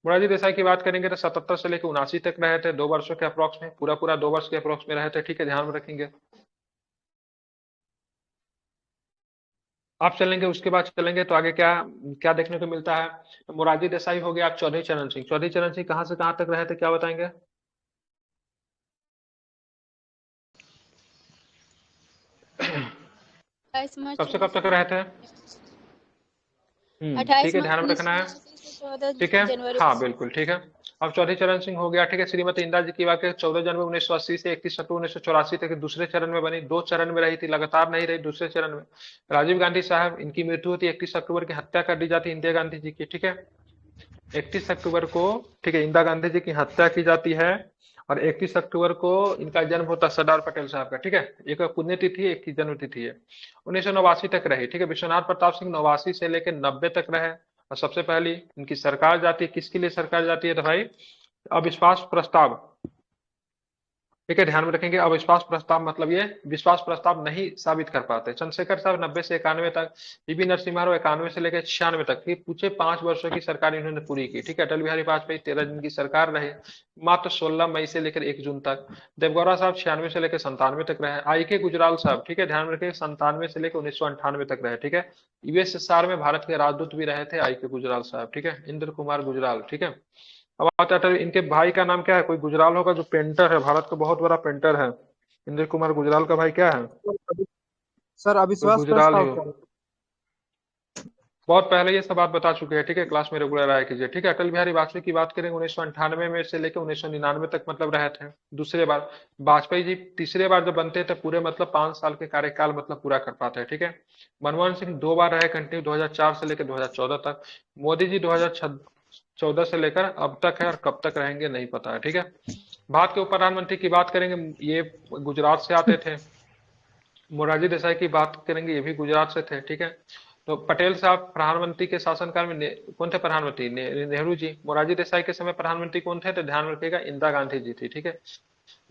मोरारजी देसाई की बात करेंगे तो 77 से लेकर 79 तक रहे थे, 2 वर्षों के अप्रोक्स में, पूरा 2 वर्ष के अप्रोक्स में रहे थे। ठीक है, ध्यान में रखेंगे। आप चलेंगे, उसके बाद चलेंगे तो आगे क्या क्या देखने को मिलता है? तो मोरारजी देसाई हो गया। आप चौधरी चरण सिंह, चौधरी चरण सिंह कहां से कहां तक रहे थे, क्या बताएंगे? कब से कब तक रहे थे? ठीक 28 है, मार्च ध्यान में रखना है। 1914 ठीक है, जनवरी। हाँ बिल्कुल ठीक है। अब चौधरी चरण सिंह हो गया। ठीक है, श्रीमती इंदिरा जी की बात करें 14 जनवरी 1980 से 31 अक्टूबर 1984 तक दूसरे चरण में बनी, 2 चरण में रही थी, लगातार नहीं रही, दूसरे चरण में। राजीव गांधी साहब, इनकी मृत्यु होती है 31 अक्टूबर की, हत्या कर दी जाती है इंदिरा गांधी जी की। ठीक है, 31 अक्टूबर को, ठीक है, इंदिरा गांधी जी की हत्या की जाती है और 31 अक्टूबर को इनका जन्म होता है सरदार पटेल साहब का, ठीक है। एक का पुण्यतिथि है, एक की जन्म तिथि है। 1989 तक रहे, ठीक है। विश्वनाथ प्रताप सिंह 89 से लेकर 90 तक रहे। और सबसे पहली इनकी सरकार जाती है, किसके लिए सरकार जाती है तो भाई अविश्वास प्रस्ताव, ठीक है, ध्यान में रखेंगे। अविश्वास प्रस्ताव मतलब ये विश्वास प्रस्ताव नहीं साबित कर पाते। चंद्रशेखर साहब 90 से 91 तक, पीवी नरसिम्हा राव 91 से लेकर 96 तक, फिर पूछे 5 वर्षों की सरकार इन्होंने पूरी की, ठीक है। अटल बिहारी वाजपेयी 13 दिन की सरकार रहे, मात्र 16 मई से लेकर 1 जून तक। देवगौड़ा साहब 96 से लेकर 97 तक रहे। आई के गुजराल साहब, ठीक है, ध्यान में रखेंगे, 97 से लेकर 1998 तक रहे, ठीक है। यूएसएसआर में भारत के राजदूत भी रहे थे आई के गुजराल साहब, ठीक है, इंद्र कुमार गुजराल, ठीक है। अब आता है इनके भाई का नाम क्या है, कोई गुजराल होगा जो पेंटर है, भारत का बहुत बड़ा पेंटर है। इंद्र कुमार गुजराल का भाई क्या है, सर कोई अविश्वास गुजराल ही प्रस्ताव हो। क्या है? बहुत पहले ये सब बात बता चुके हैं, ठीक है, क्लास में रेगुलर आया कीजिए, ठीक है। अटल बिहारी वाजपेयी की बात करेंगे 1998 में से लेकर 1999 तक मतलब रहे थे दूसरे बार। वाजपेयी जी तीसरे बार जब बनते थे पूरे मतलब 5 साल के कार्यकाल मतलब पूरा कर पाते हैं, ठीक है। मनमोहन सिंह 2 बार रहे कंटिन्यू, 2004 से लेकर 2014 तक। मोदी जी 2014 से लेकर अब तक है, और कब तक रहेंगे नहीं पता है, ठीक है। भारत के उप प्रधानमंत्री की बात करेंगे, ये गुजरात से आते थे। मोरारजी देसाई की बात करेंगे, ये भी गुजरात से थे, ठीक है। तो पटेल साहब प्रधानमंत्री के शासनकाल में कौन थे प्रधानमंत्री, नेहरू जी। मोरारजी देसाई के समय प्रधानमंत्री कौन थे तो ध्यान रखिएगा इंदिरा गांधी जी थी, ठीक है।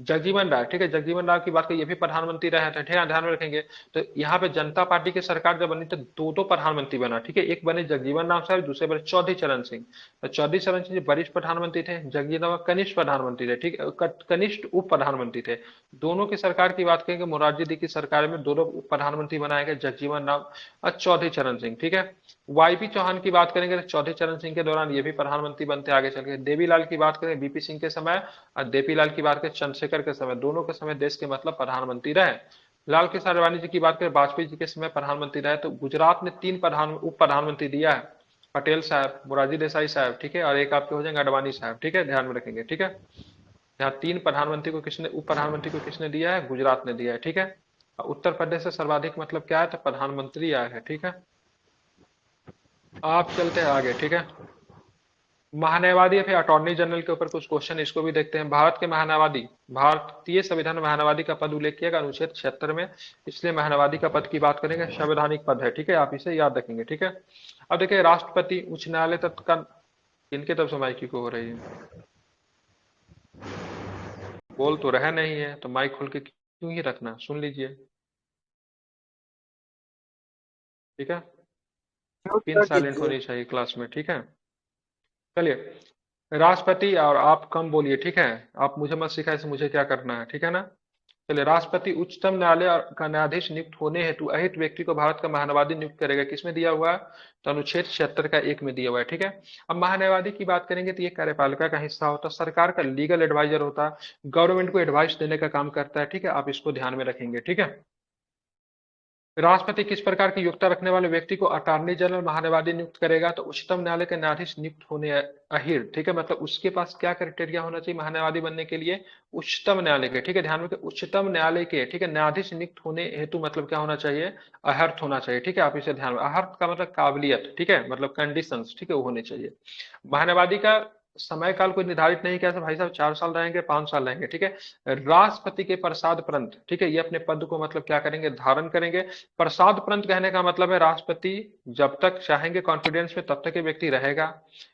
जगजीवन राय, ठीक है, जगजीवन राय की बात करें, ये भी प्रधानमंत्री रहे थे, ठीक है, ध्यान में रखेंगे। तो यहाँ पे जनता पार्टी की सरकार जब बनी तो दो दो प्रधानमंत्री बना, ठीक है। एक बने जगजीवन राम साहब, दूसरे बने चौधरी चरण सिंह। तो चौधरी चरण सिंह जी वरिष्ठ प्रधानमंत्री थे, जगजीवन राम कनिष्ठ प्रधानमंत्री थे, ठीक है, कनिष्ठ उप प्रधानमंत्री थे। दोनों की सरकार की बात करेंगे, मोरारजी जी की सरकार में दोनों उप प्रधानमंत्री बनाए गए, जगजीवन राम और चौधरी चरण सिंह, ठीक है। वाईपी चौहान की बात करेंगे तो चौधरी चरण सिंह के दौरान ये भी प्रधानमंत्री बनते आगे चल के। देवीलाल की बात करें बीपी सिंह के समय, और देवीलाल की बात करें चंद्रशेखर के समय, दोनों के समय देश के मतलब प्रधानमंत्री रहे। लाल कृष्ण आडवाणी जी की बात करें वाजपेयी जी के समय प्रधानमंत्री रहे। तो गुजरात ने 3 उप प्रधानमंत्री दिया है, पटेल साहब, मोरारजी देसाई साहब, ठीक है, और एक आपके हो जाएंगे अडवाणी साहब, ठीक है, ध्यान में रखेंगे, ठीक है। यहाँ 3 प्रधानमंत्री को किसने, उप प्रधानमंत्री को किसने दिया है, गुजरात ने दिया है, ठीक है। उत्तर प्रदेश से सर्वाधिक मतलब क्या है तो प्रधानमंत्री आया है, ठीक है। आप चलते हैं आगे, ठीक है। महान्यायवादी या फिर अटॉर्नी जनरल के ऊपर कुछ क्वेश्चन, इसको भी देखते हैं। भारत के महान्यायवादी, भारतीय संविधान में महान्यायवादी का पद उल्लेख किया गया अनुच्छेद 76 में, इसलिए महान्यायवादी का पद की बात करेंगे, संवैधानिक पद है, ठीक है, आप इसे याद रखेंगे, ठीक है। अब देखिए राष्ट्रपति उच्च न्यायालय तक का किनके तरफ से माइक को हो रही है, बोल तो रहे नहीं है तो माइक खोल के क्यों ही रखना, सुन लीजिए, ठीक है। म्यूट पिन कर साइलेंट दीजिए। होनी चाहिए क्लास में, ठीक है। चलिए, राष्ट्रपति, और आप कम बोलिए, ठीक है। आप मुझे मत सिखाइए से मुझे क्या करना है, ठीक है ना। चलिए, राष्ट्रपति उच्चतम न्यायालय का न्यायाधीश नियुक्त होने हेतु अहित व्यक्ति को भारत का महान्यायवादी नियुक्त करेगा, किसमें दिया हुआ है तो अनुच्छेद 76 का 1 में दिया हुआ है, ठीक है। अब महान्यायवादी की बात करेंगे तो ये कार्यपालिका का हिस्सा होता है, सरकार का लीगल एडवाइजर होता है, गवर्नमेंट को एडवाइस देने का काम करता है, ठीक है, आप इसको ध्यान में रखेंगे, ठीक है। राष्ट्रपति किस प्रकार की योग्यता रखने वाले व्यक्ति को अटॉर्नी जनरल महान्यायवादी नियुक्त करेगा तो उच्चतम न्यायालय के न्यायाधीश नियुक्त होने अहिर, ठीक है, मतलब उसके पास क्या क्राइटेरिया होना चाहिए महान्यायवादी बनने के लिए, उच्चतम न्यायालय के, ठीक है, ध्यान रखें, उच्चतम न्यायालय के, ठीक है, न्यायाधीश नियुक्त होने हेतु मतलब क्या होना चाहिए, अहर्थ होना चाहिए, ठीक है, आप इसे ध्यान में, अहर्थ का मतलब काबिलियत, ठीक है, मतलब कंडीशंस, ठीक है, वो होने चाहिए। महान्यायवादी का समय काल कोई निर्धारित नहीं किया भाई साहब 4 साल रहेंगे 5 साल रहेंगे, ठीक है। राष्ट्रपति के प्रसाद परंत, ठीक है, ये अपने पद को मतलब क्या करेंगे, धारण करेंगे। प्रसाद परंत कहने का मतलब है राष्ट्रपति जब तक चाहेंगे कॉन्फिडेंस में तब तक ये व्यक्ति रहेगा,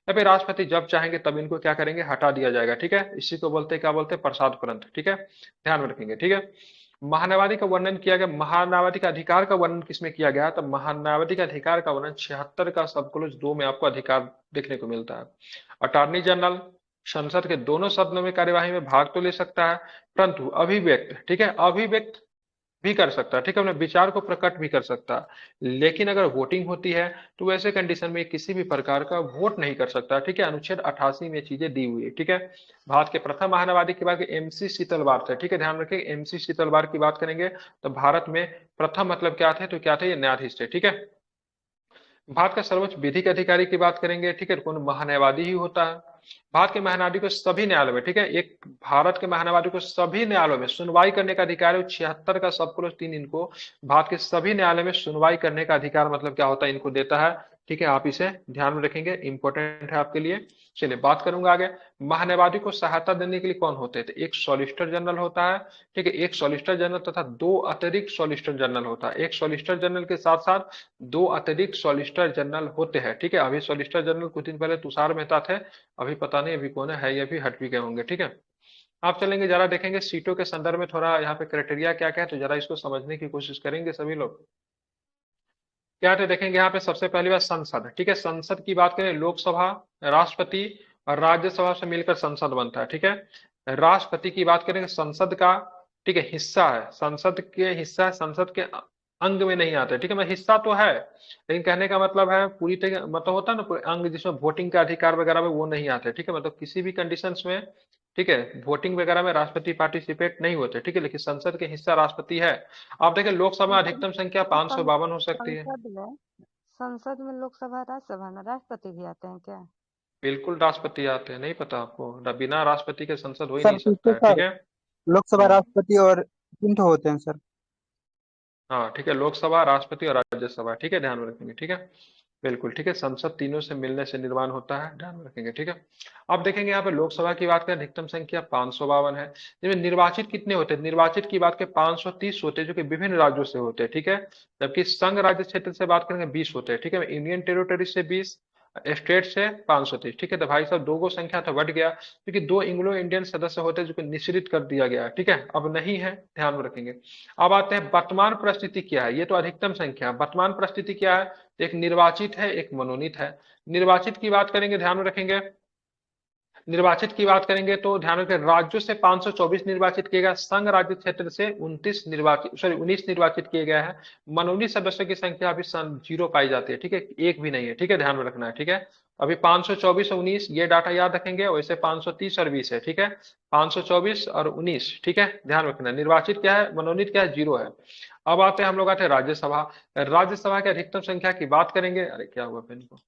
या फिर राष्ट्रपति जब चाहेंगे तब इनको क्या करेंगे, हटा दिया जाएगा, ठीक है। इसी को बोलते हैं, क्या बोलते हैं, प्रसाद परंत, ठीक है, ध्यान में रखेंगे, ठीक है। महान्यायवादी का वर्णन किया गया, महान्यायवादी का अधिकार का वर्णन किसमें किया गया तो महान्यायवादी का अधिकार का वर्णन 76 का सब क्लॉज 2 में आपको अधिकार देखने को मिलता है। अटॉर्नी जनरल संसद के दोनों सदनों में कार्यवाही में भाग तो ले सकता है, परंतु अभिव्यक्त, ठीक है, अभिव्यक्त भी कर सकता है, ठीक है, अपने विचार को प्रकट भी कर सकता है, लेकिन अगर वोटिंग होती है तो वैसे कंडीशन में किसी भी प्रकार का वोट नहीं कर सकता, ठीक है, अनुच्छेद 88 में चीजें दी हुई है, ठीक है। भारत के प्रथम महान्यायवादी की बात एमसी शीतलवार थे, ठीक है, ध्यान रखें, एमसी शीतलवार की बात करेंगे तो भारत में प्रथम मतलब क्या थे तो क्या थे, ये न्यायाधीश थे, ठीक है। भारत का सर्वोच्च विधिक अधिकारी की बात करेंगे, ठीक है, कौन महान्यायवादी ही होता है। भारत के महान्यायवादी को सभी न्यायालयों में, ठीक है, एक भारत के महान्यायवादी को सभी न्यायालयों में सुनवाई करने का अधिकार है, 76 का सब क्लॉज 3 इनको भारत के सभी न्यायालय में सुनवाई करने का अधिकार मतलब क्या होता है, इनको देता है, ठीक है, आप इसे ध्यान में रखेंगे, इंपॉर्टेंट है आपके लिए। चलिए बात करूंगा आगे। महान्यायवादी को सहायता देने के लिए कौन होते हैं? तो एक सॉलिसिटर जनरल होता है, ठीक है, एक सॉलिसिटर जनरल तथा दो अतिरिक्त सॉलिसिटर जनरल होता है। एक सॉलिसिटर जनरल के साथ साथ दो अतिरिक्त सॉलिसिटर जनरल होते हैं, ठीक है। अभी सॉलिसिटर जनरल कुछ दिन पहले तुषार मेहता थे, अभी पता नहीं अभी कौन है, ये भी हट भी गए होंगे, ठीक है। आप चलेंगे जरा देखेंगे सीटों के संदर्भ में, थोड़ा यहाँ पे क्राइटेरिया क्या क्या है, तो जरा इसको समझने की कोशिश करेंगे सभी लोग। क्या है तो देखेंगे यहाँ पे सबसे पहली बात संसद, ठीक है। संसद की बात करें, लोकसभा, राष्ट्रपति और राज्यसभा से मिलकर संसद बनता है, ठीक है। राष्ट्रपति की बात करेंगे, संसद का, ठीक है, हिस्सा है, संसद के हिस्सा है, संसद के अंग में नहीं आते, ठीक है। मतलब हिस्सा तो है, लेकिन कहने का मतलब है पूरी तरह, मतलब होता है ना पूरे अंग जिसमें वोटिंग का अधिकार वगैरह में वो नहीं आते, ठीक है। मतलब किसी भी कंडीशंस में, ठीक है, वोटिंग वगैरह में राष्ट्रपति पार्टिसिपेट नहीं होते, ठीक है, लेकिन संसद के हिस्सा राष्ट्रपति है। आप देखें लोकसभा में अधिकतम संख्या 552 हो सकती है। संसद में लोकसभा राज्यसभा में राष्ट्रपति भी आते हैं क्या? बिल्कुल राष्ट्रपति आते हैं, नहीं पता आपको? बिना राष्ट्रपति के संसद हो ही सर नहीं सकता पीछे है, ठीक सर है। लोकसभा हम्म। राष्ट्रपति और 3 ठो होते हैं सर। हाँ ठीक है, लोकसभा, राष्ट्रपति और राज्यसभा, ठीक है, ध्यान में रखेंगे, ठीक है। बिल्कुल ठीक है, संसद तीनों से मिलने से निर्माण होता है, ध्यान में रखेंगे, ठीक है। अब देखेंगे यहाँ पे लोकसभा की बात करें, अधिकतम संख्या 552 है। जिसमें निर्वाचित कितने होते हैं? निर्वाचित की बात करें 530 होते हैं, जो कि विभिन्न राज्यों से होते हैं, ठीक है। जबकि संघ राज्य क्षेत्र से बात करेंगे 20 होते हैं, ठीक है। यूनियन टेरिटरी से 20, स्टेट से 530, ठीक है। तो भाई साहब दो सौ संख्या तो बढ़ गया, क्योंकि दो इंग्लो इंडियन सदस्य होते हैं जो कि निश्चित कर दिया गया है, ठीक है, अब नहीं है, ध्यान में रखेंगे। अब आते हैं वर्तमान परिस्थिति क्या है, ये तो अधिकतम संख्या, वर्तमान परिस्थिति क्या है? एक निर्वाचित है, एक मनोनीत है। निर्वाचित की बात करेंगे, ध्यान में रखेंगे, निर्वाचित की बात करेंगे तो ध्यान रखें, राज्यों से 524 निर्वाचित किए गए, संघ राज्य क्षेत्र से 19 निर्वाचित किए गए हैं। मनोनीत सदस्यों की संख्या अभी 0 पाई जाती है, ठीक है, एक भी नहीं है, ठीक है, ध्यान में रखना है, ठीक है। अभी 524 और 19 ये डाटा याद रखेंगे, वैसे 530 और 20 है, ठीक है, 524 और 19, ठीक है, ध्यान रखना है। निर्वाचित क्या है, मनोनीत क्या है, 0 है। अब आते हैं हम लोग आते हैं राज्यसभा। राज्यसभा की अधिकतम संख्या की बात करेंगे, अरे क्या हुआ पेन को,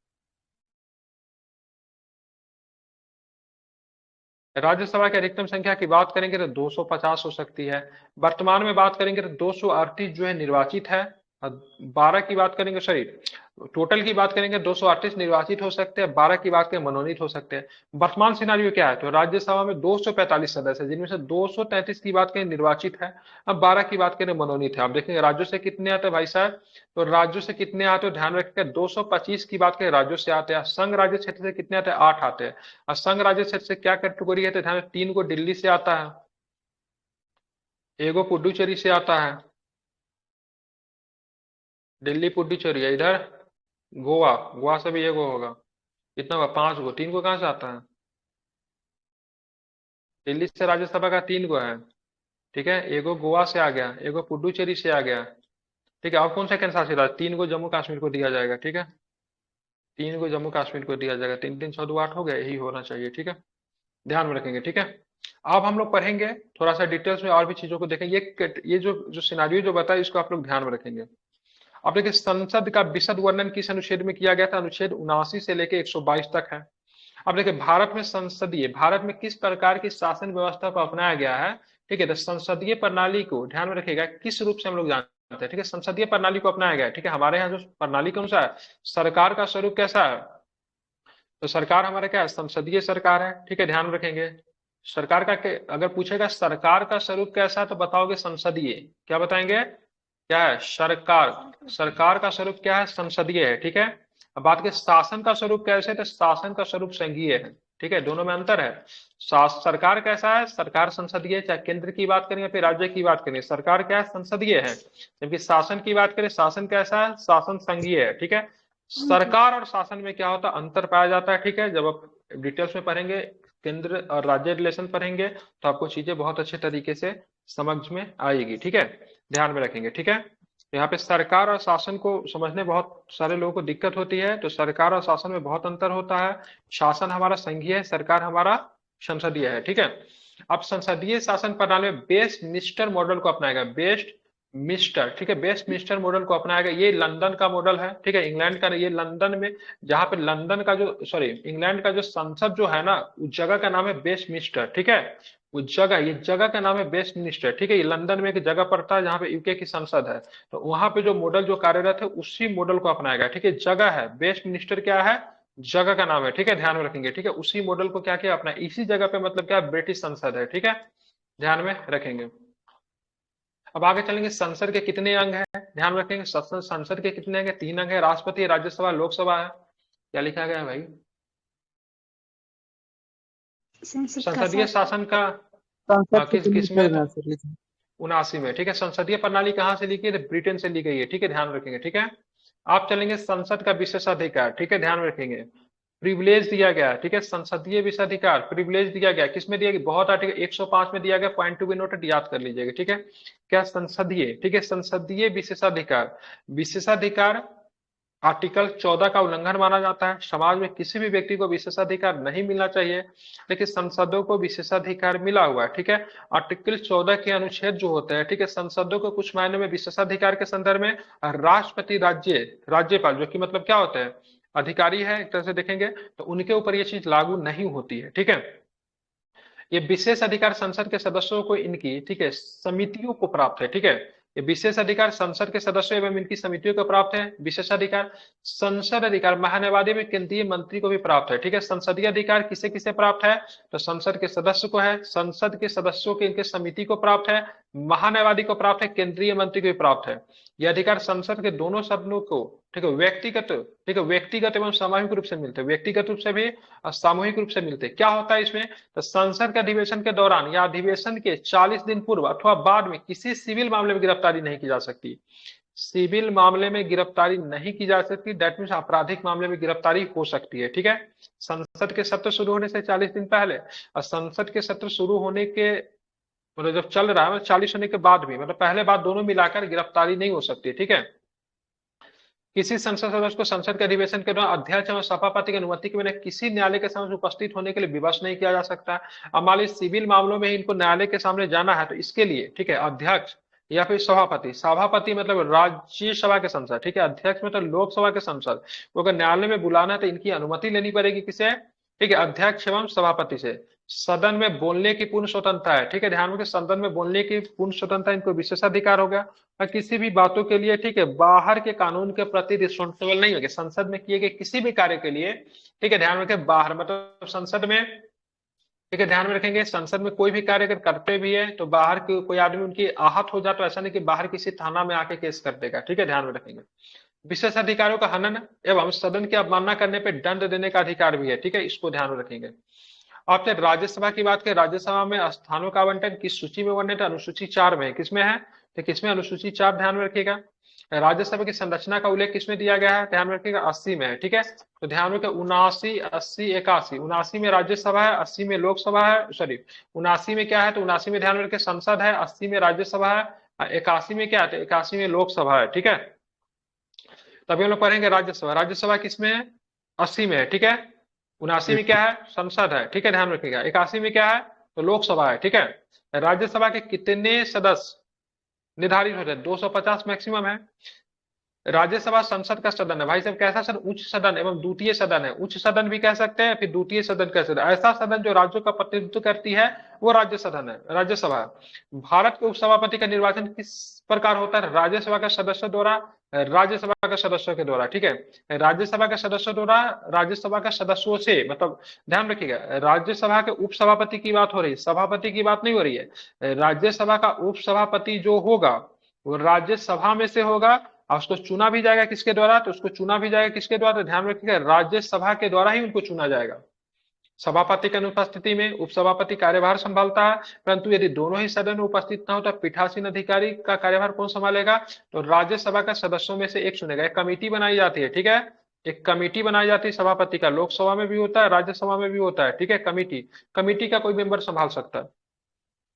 राज्यसभा की अधिकतम संख्या की बात करेंगे तो 250 हो सकती है। वर्तमान में बात करेंगे तो 238 जो है निर्वाचित है, और 12 की बात करेंगे, सॉरी टोटल की बात करेंगे 238 निर्वाचित हो सकते हैं, 12 की बात करें मनोनीत हो सकते हैं। वर्तमान सिनारियो क्या है, तो राज्यसभा में 245 सदस्य है, जिनमें से 233 की बात करें निर्वाचित है, अब 12 की बात करें मनोनीत है। आप देखेंगे राज्यों से कितने आते हैं भाई साहब, तो राज्यों से कितने आते हो ध्यान रखिएगा, 225 की बात करें राज्यों से आते हैं। संघ राज्य क्षेत्र से कितने आते हैं, 8 आते हैं। और संघ राज्य क्षेत्र से क्या कैटेगरी है, तो ध्यान, 3 को दिल्ली से आता है, एगो पुडुचेरी से आता है, दिल्ली पुडुचेरी है, इधर गोवा, गोवा से भी एगो होगा, कितना होगा, 5 गो, 3 को कहाँ से आता है, दिल्ली से राज्यसभा का 3 गो है, ठीक है, एगो गोवा से आ गया, एगो पुडुचेरी से आ गया, ठीक है। अब कौन सा केंद्र शासित राज्य, 3 गो जम्मू कश्मीर को दिया जाएगा, ठीक है, 3 को जम्मू कश्मीर को दिया जाएगा, 3 3 14 8 हो गया, यही होना चाहिए, ठीक है, ध्यान में रखेंगे, ठीक है। अब हम लोग पढ़ेंगे थोड़ा सा डिटेल्स में और भी चीजों को देखेंगे, ये जो जो सिनारियो जो बताया इसको आप लोग ध्यान में रखेंगे। अब देखिए संसद का विशद वर्णन किस अनुच्छेद में किया गया था, अनुच्छेद 79 से लेकर 122 तक है। अब देखिए भारत में संसदीय, भारत में किस प्रकार की शासन व्यवस्था को अपनाया गया है, ठीक है, तो संसदीय प्रणाली को ध्यान में रखिएगा, किस रूप से हम लोग जानते हैं, ठीक है, संसदीय प्रणाली को अपनाया गया है, ठीक है। हमारे यहाँ जो प्रणाली कौन सा है, सरकार का स्वरूप कैसा है, तो सरकार हमारा क्या है, संसदीय सरकार है, ठीक है, ध्यान रखेंगे। सरकार का अगर पूछेगा सरकार का स्वरूप कैसा है तो बताओगे संसदीय, क्या बताएंगे, क्या है, सरकार, सरकार का स्वरूप क्या है, संसदीय है, ठीक है। अब बात के शासन का स्वरूप कैसे, तो शासन का स्वरूप संघीय है, ठीक है, दोनों में अंतर है। सरकार कैसा है, सरकार संसदीय, चाहे केंद्र की बात करें या फिर राज्य की बात करें, सरकार क्या है, संसदीय है। जबकि शासन की बात करें, शासन कैसा है, शासन संघीय है, ठीक है। सरकार और शासन में क्या होता है, अंतर पाया जाता है, ठीक है। जब आप डिटेल्स में पढ़ेंगे, केंद्र और राज्य रिलेशन पढ़ेंगे, तो आपको चीजें बहुत अच्छे तरीके से समझ में आएगी, ठीक है, ध्यान में रखेंगे, ठीक है। यहाँ पे सरकार और शासन को समझने बहुत सारे लोगों को दिक्कत होती है, तो सरकार और शासन में बहुत अंतर होता है। शासन हमारा संघीय है, सरकार हमारा संसदीय है, ठीक है। अब संसदीय शासन प्रणाली में बेस्ट मिस्टर मॉडल को अपनाएगा, बेस्ट मिस्टर, ठीक है, बेस्ट मिस्टर मॉडल को अपनाएगा। ये लंदन का मॉडल है, ठीक है, इंग्लैंड का, ये लंदन में, जहां पे लंदन का जो, सॉरी इंग्लैंड का जो संसद जो है ना, उस जगह का नाम है वेस्ट मिस्टर, ठीक है, वो जगह, ये जगह का नाम है वेस्ट मिनिस्टर, ठीक है। ये लंदन में एक जगह पड़ता है जहाँ पे यूके की संसद है। तो वहां पे जो मॉडल जो कार्यरत है उसी मॉडल को अपनाया गया, ठीक है। जगह है, वेस्ट मिनिस्टर क्या है, जगह का नाम है, ठीक है, ध्यान में रखेंगे, ठीक है। उसी मॉडल को क्या किया अपना, इसी जगह पे मतलब क्या, ब्रिटिश संसद है, ठीक है, ध्यान में रखेंगे। अब आगे चलेंगे, संसद के कितने अंग हैं, ध्यान रखेंगे। संसद के कितने अंग हैं, 3 अंग है, राष्ट्रपति, राज्यसभा, लोकसभा है। क्या लिखा गया है भाई, संसदीय शासन का संसद के किस कितने किस में पद था, हैं सर, लिखिए। 79 में, ठीक है। संसदीय प्रणाली कहाँ से ली गई है, ब्रिटेन से ली गई है, ठीक है, ध्यान रखेंगे, ठीक है। आप चलेंगे संसद का विशेषाधिकार, ठीक है, ध्यान रखेंगे। प्रिविलेज दिया गया, ठीक है, संसदीय विशेषाधिकार प्रिविलेज दिया गया, किसमें दिया गया, बहुत आर्टिकल 105 में दिया गया, पॉइंट टू बी नोटेड, याद कर लीजिएगा, ठीक है। क्या, संसदीय, ठीक है, संसदीय विशेषाधिकार। विशेषाधिकार आर्टिकल 14 का उल्लंघन माना जाता है। समाज में किसी भी व्यक्ति को विशेषाधिकार नहीं मिलना चाहिए, लेकिन संसदों को विशेषाधिकार मिला हुआ है, ठीक है। आर्टिकल 14 के अनुच्छेद जो होते हैं, ठीक है, संसदों को कुछ मायने में विशेषाधिकार के संदर्भ में राष्ट्रपति, राज्यपाल, जो कि मतलब क्या होता है, अधिकारी है एक तरह से देखेंगे, तो उनके ऊपर ये चीज लागू नहीं होती है, ठीक है। ये विशेष अधिकार संसद के सदस्यों को इनकी, ठीक है, समितियों को प्राप्त है, ठीक है। ये विशेष अधिकार संसद के सदस्यों एवं इनकी समितियों को प्राप्त है। विशेष अधिकार, संसद अधिकार महान्यायवादी में केंद्रीय मंत्री को भी प्राप्त है, ठीक है। संसदीय अधिकार किसे किसे प्राप्त है, तो संसद के सदस्य को है, संसद के सदस्यों के इनके समिति को प्राप्त है, महान्यायवादी को प्राप्त है, केंद्रीय मंत्री को भी प्राप्त है। यह अधिकार संसद के दोनों सदनों को, ठीक है, व्यक्तिगत, ठीक है, व्यक्तिगत एवं सामूहिक रूप से मिलते हैं, व्यक्तिगत रूप से भी और सामूहिक रूप से मिलते हैं। क्या होता है इसमें, तो संसद के अधिवेशन के दौरान या अधिवेशन के 40 दिन पूर्व अथवा बाद में किसी सिविल मामले में गिरफ्तारी नहीं की जा सकती। सिविल मामले में गिरफ्तारी नहीं की जा सकती, दैट मीन्स आपराधिक मामले में गिरफ्तारी हो सकती है, ठीक है। संसद के सत्र शुरू होने से 40 दिन पहले, और संसद के सत्र शुरू होने के मतलब जब चल रहा है, मतलब 40 होने के बाद भी, मतलब पहले बाद दोनों मिलाकर गिरफ्तारी नहीं हो सकती, ठीक है। किसी संसद सदस्य को संसद के अधिवेशन के दौरान अध्यक्ष और सभापति की अनुमति के बिना किसी न्यायालय के सामने उपस्थित होने के लिए विवश नहीं किया जा सकता। अब मान लीजिए सिविल मामलों में ही इनको न्यायालय के सामने जाना है, तो इसके लिए, ठीक है, अध्यक्ष या फिर सभापति, सभापति मतलब राज्यसभा के सांसद, ठीक है, अध्यक्ष मतलब लोकसभा के सांसद, वो अगर न्यायालय में बुलाना है तो इनकी अनुमति लेनी पड़ेगी, किसे, ठीक है, अध्यक्ष एवं सभापति से। सदन में बोलने की पूर्ण स्वतंत्रता है, ठीक है, ध्यान में, सदन में बोलने की पूर्ण स्वतंत्रता इनको विशेषाधिकार हो गया। और किसी भी बातों के लिए, ठीक है, बाहर के कानून के प्रति रिस्पॉन्सिबल नहीं होगी, संसद में किए गए किसी भी कार्य के लिए, ठीक है, ध्यान में रखें, बाहर मतलब संसद में, ठीक है, ध्यान में रखेंगे, संसद में कोई भी कार्य अगर करते भी है तो बाहर के कोई आदमी उनकी आहत हो जाए तो ऐसा नहीं कि बाहर किसी थाना में आके केस कर देगा, ठीक है, ध्यान में रखेंगे। विशेष अधिकारों का हनन एवं सदन की अवमानना करने पर दंड देने का अधिकार भी है, ठीक है, इसको ध्यान में रखेंगे। आपने राज्यसभा की बात की, राज्यसभा में स्थानों का आवंटन किस सूची में वर्णित है, अनुसूची 4 में, किसमें है, तो किसमें, अनुसूची 4, ध्यान में रखिएगा। राज्यसभा की संरचना का उल्लेख किसमें दिया गया है, ध्यान में रखिएगा, 80 में है, ठीक है। तो ध्यान रखिए, 79, 80, 81, 79 में राज्यसभा है, 80 में लोकसभा है, सॉरी 79 में क्या है, तो 79 में ध्यान में रखिए संसद है, 80 में राज्यसभा है, 81 में क्या है, तो 81 में लोकसभा है, ठीक है। तभी हम लोग पढ़ेंगे राज्यसभा, राज्यसभा किसमें है, 80 में है, ठीक है। 79 में क्या है, संसद है, ठीक है, ध्यान रखिएगा। 81 में क्या है, तो लोकसभा है, ठीक है। राज्यसभा के कितने सदस्य निर्धारित होते हैं, 250 मैक्सिमम है। राज्यसभा संसद का सदन है, भाई साहब कैसा सदन, उच्च सदन एवं द्वितीय सदन है, उच्च सदन भी कह सकते हैं, फिर द्वितीय सदन कह सकते हैं। ऐसा सदन जो राज्यों का प्रतिनिधित्व करती है वो राज्य सदन है, राज्यसभा। भारत के उपसभापति का निर्वाचन किस प्रकार होता है, राज्यसभा के सदस्यों द्वारा, राज्यसभा के सदस्यों के द्वारा, ठीक है। राज्यसभा के सदस्यों द्वारा, राज्यसभा के सदस्यों से, मतलब ध्यान रखिएगा, राज्यसभा के उपसभापति की बात हो रही है, सभापति की बात नहीं हो रही है। राज्यसभा का उपसभापति जो होगा वो राज्यसभा में से होगा, और उसको चुना भी जाएगा किसके द्वारा, तो उसको चुना भी जाएगा किसके द्वारा, तो ध्यान रखिएगा, राज्यसभा के द्वारा ही उनको चुना जाएगा। सभापति की अनुपस्थिति में उपसभापति कार्यभार संभालता है, परंतु यदि दोनों ही सदन में उपस्थित न हो तो पीठासीन अधिकारी का कार्यभार कौन संभालेगा, तो राज्यसभा का सदस्यों में से एक चुनेगा। एक कमेटी बनाई जाती है, ठीक है, एक कमेटी बनाई जाती है सभापति का, लोकसभा में भी होता है, राज्यसभा में भी होता है, ठीक है। कमेटी, कमेटी का कोई मेंबर संभाल सकता है।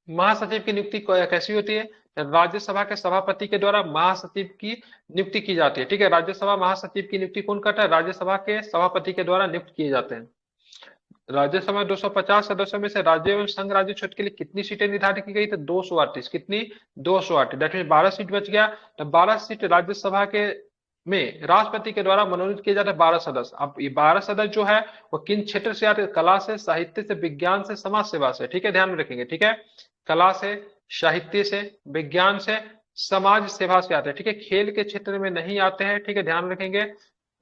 महासचिव की नियुक्ति कैसी होती है, राज्यसभा के सभापति के द्वारा महासचिव की नियुक्ति की जाती है, ठीक है। राज्यसभा महासचिव की नियुक्ति कौन करता है, राज्यसभा के सभापति के द्वारा नियुक्त किए जाते हैं। राज्यसभा 250 सदस्यों में से राज्य एवं संघ राज्य क्षेत्र के लिए कितनी सीटें निर्धारित की गई, तो 238, कितनी, 238, दैट मीन 12 सीट बच गया, तो 12 सीट राज्यसभा के में राष्ट्रपति के द्वारा मनोनीत किए जाते हैं 12 सदस्य। अब ये 12 सदस्य जो है वो किन क्षेत्र से आते हैं? कला से, साहित्य से, विज्ञान से, समाज सेवा से। ठीक है, ध्यान में रखेंगे। ठीक है, कला से, साहित्य से, विज्ञान से, समाज सेवा से आते हैं। ठीक है, खेल के क्षेत्र में नहीं आते हैं। ठीक है, ध्यान रखेंगे।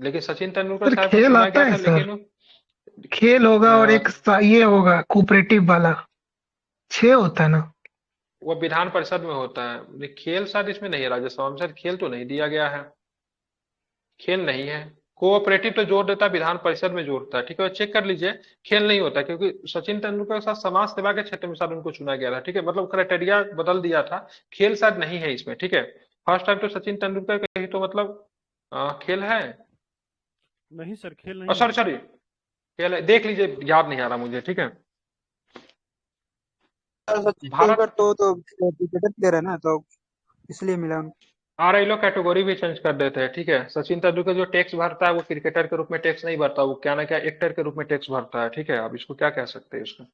लेकिन सचिन तेंदुलकर सर साहब को खेल चुना आता गया है था, सर, लेकिन खेल होगा और एक अ, ये होगा कोऑपरेटिव वाला, 6 होता है ना। वो विधान परिषद में होता है। खेल शायद इसमें नहीं है, राज्यसभा में शायद खेल तो नहीं दिया गया है, खेल नहीं है। कोऑपरेटिव तो जोर देता है, विधान परिषद में जोर देता है। ठीक है, चेक कर लीजिए, खेल नहीं होता, क्योंकि सचिन तेंदुलकर के साथ समाज सेवा के क्षेत्र में शायद उनको चुना गया था। ठीक है, मतलब क्राइटेरिया बदल दिया था, खेल शायद नहीं है इसमें। ठीक है, फर्स्ट टाइम तो सचिन तेंदुलकर का ही तो मतलब खेल है। नहीं सर, खेल नहीं सॉरी है। सॉरी, खेल है, देख लीजिए, याद नहीं आ रहा मुझे। ठीक है, सचिन भारत तेंदुलकर तो क्रिकेटर प्लेयर है ना, तो इसलिए मिला उनको। ये लोग कैटेगरी भी चेंज कर देते हैं। ठीक है, सचिन तेंदुलकर जो टैक्स भरता है वो क्रिकेटर के रूप में टैक्स नहीं भरता, वो क्या ना क्या एक्टर के रूप में टैक्स भरता है। ठीक है, अब इसको क्या कह सकते हैं इसको।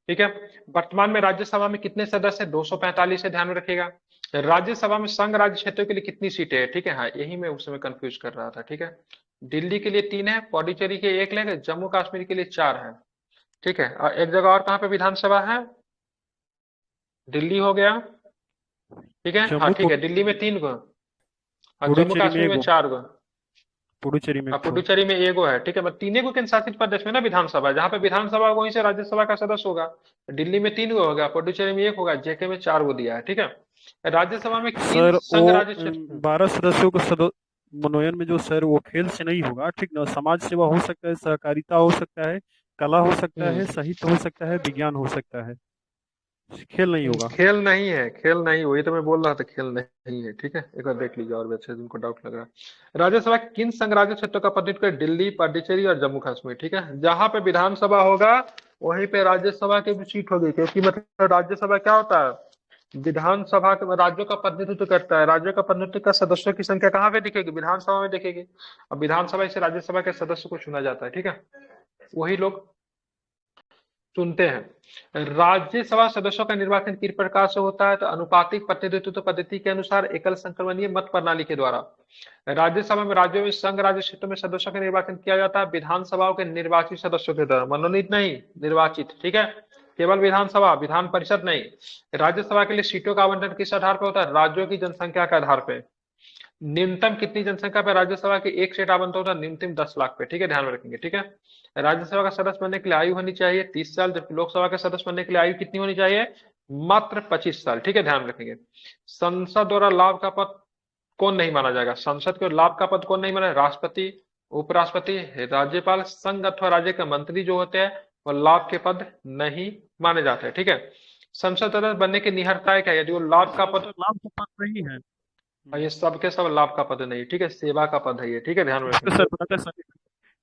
ठीक है, वर्तमान में राज्यसभा में कितने सदस्य? 245 है, ध्यान में रखिएगा। राज्यसभा में संघ राज्य क्षेत्रों के लिए कितनी सीटें हैं? ठीक है, हाँ यही मैं उस समय कंफ्यूज कर रहा था। ठीक है, दिल्ली के लिए 3 है, पौडीचेरी के 1 है, जम्मू कश्मीर के लिए 4 है। ठीक है, और एक जगह और कहाँ पे विधानसभा है? दिल्ली हो गया। ठीक है, हाँ जम्मू ठीक है, दिल्ली में 3 गो और जम्मू पुडुचेरी में कश्मीर में एगो, 4 गो। पुडुचेरी में हाँ, एक ठो। पुडुचेरी में एगो है। ठीक है, मतलब 3 गो केंद्र शासित प्रदेश में ना विधानसभा है, जहाँ पे विधानसभा वहीं से राज्यसभा का सदस्य होगा। दिल्ली में 3 गो होगा, पुडुचेरी में 1 होगा, जेके में 4 गो दिया है। ठीक है, राज्यसभा में किन सर वो संघ राज्य क्षेत्र 12 सदस्यों को मनोनयन में जो सर वो खेल से नहीं होगा, ठीक ना। समाज सेवा हो सकता है, सहकारिता हो सकता है, कला हो सकता है, साहित्य हो सकता है, विज्ञान हो सकता है, खेल नहीं होगा। खेल नहीं है, खेल नहीं, वही तो मैं बोल रहा था, खेल नहीं है। ठीक है, एक बार देख लीजिए और भी अच्छे से, जिनको डाउट लग रहा है। राज्यसभा किन संघ राज्य क्षेत्रों का प्रतिनिधित्व करे? दिल्ली, पांडिचेरी और जम्मू कश्मीर। ठीक है, जहां पे विधानसभा होगा वहीं पे राज्यसभा की भी सीट होगी, क्योंकि मतलब राज्यसभा क्या होता है? विधानसभा के राज्यों का प्रतिनिधित्व करता है। राज्यों का प्रतिनिधित्व का सदस्यों की संख्या कहाँ पे दिखेगी? विधानसभा में दिखेगी। अब विधानसभा से राज्यसभा के सदस्य को चुना जाता है। ठीक है, वही लोग चुनते हैं। राज्यसभा सदस्यों का निर्वाचन किस प्रकार से होता है? तो अनुपातिक प्रतिनिधित्व पद्धति के अनुसार एकल संक्रमणीय मत प्रणाली के द्वारा। राज्यसभा में राज्यों में संघ राज्य क्षेत्रों में सदस्यों का निर्वाचन किया जाता है विधानसभाओं के निर्वाचित सदस्यों के द्वारा, मनोनीत नहीं, निर्वाचित। ठीक है, केवल विधानसभा, विधान परिषद नहीं। राज्यसभा के लिए सीटों का आवंटन किस आधार पर होता है? राज्यों की जनसंख्या के आधार पर। न्यूनतम कितनी जनसंख्या पे राज्यसभा की एक सीट आवंटन होता है? न्यूनतम 10 लाख पे। ठीक है, ध्यान में रखेंगे। ठीक है, राज्यसभा का सदस्य बनने के लिए आयु होनी चाहिए 30 साल, जबकि लोकसभा के सदस्य बनने के लिए आयु कितनी होनी चाहिए? मात्र 25 साल। ठीक है, ध्यान रखेंगे। संसद द्वारा लाभ का पद कौन नहीं माना जाएगा? संसद के लाभ का पद कौन नहीं माना? राष्ट्रपति, उपराष्ट्रपति, राज्यपाल, संघ अथवा राज्य के मंत्री जो होते हैं वो लाभ के पद नहीं माने जाते हैं। ठीक है, संसद सदस्य बनने की निहरताएं क्या है? यदि वो लाभ का पद, लाभ का पद नहीं है। ये सबके सब लाभ का पद नहीं, ठीक है, सेवा का पद है ये। ठीक है, ध्यान में इसको रखेंगे। सर पता है सर,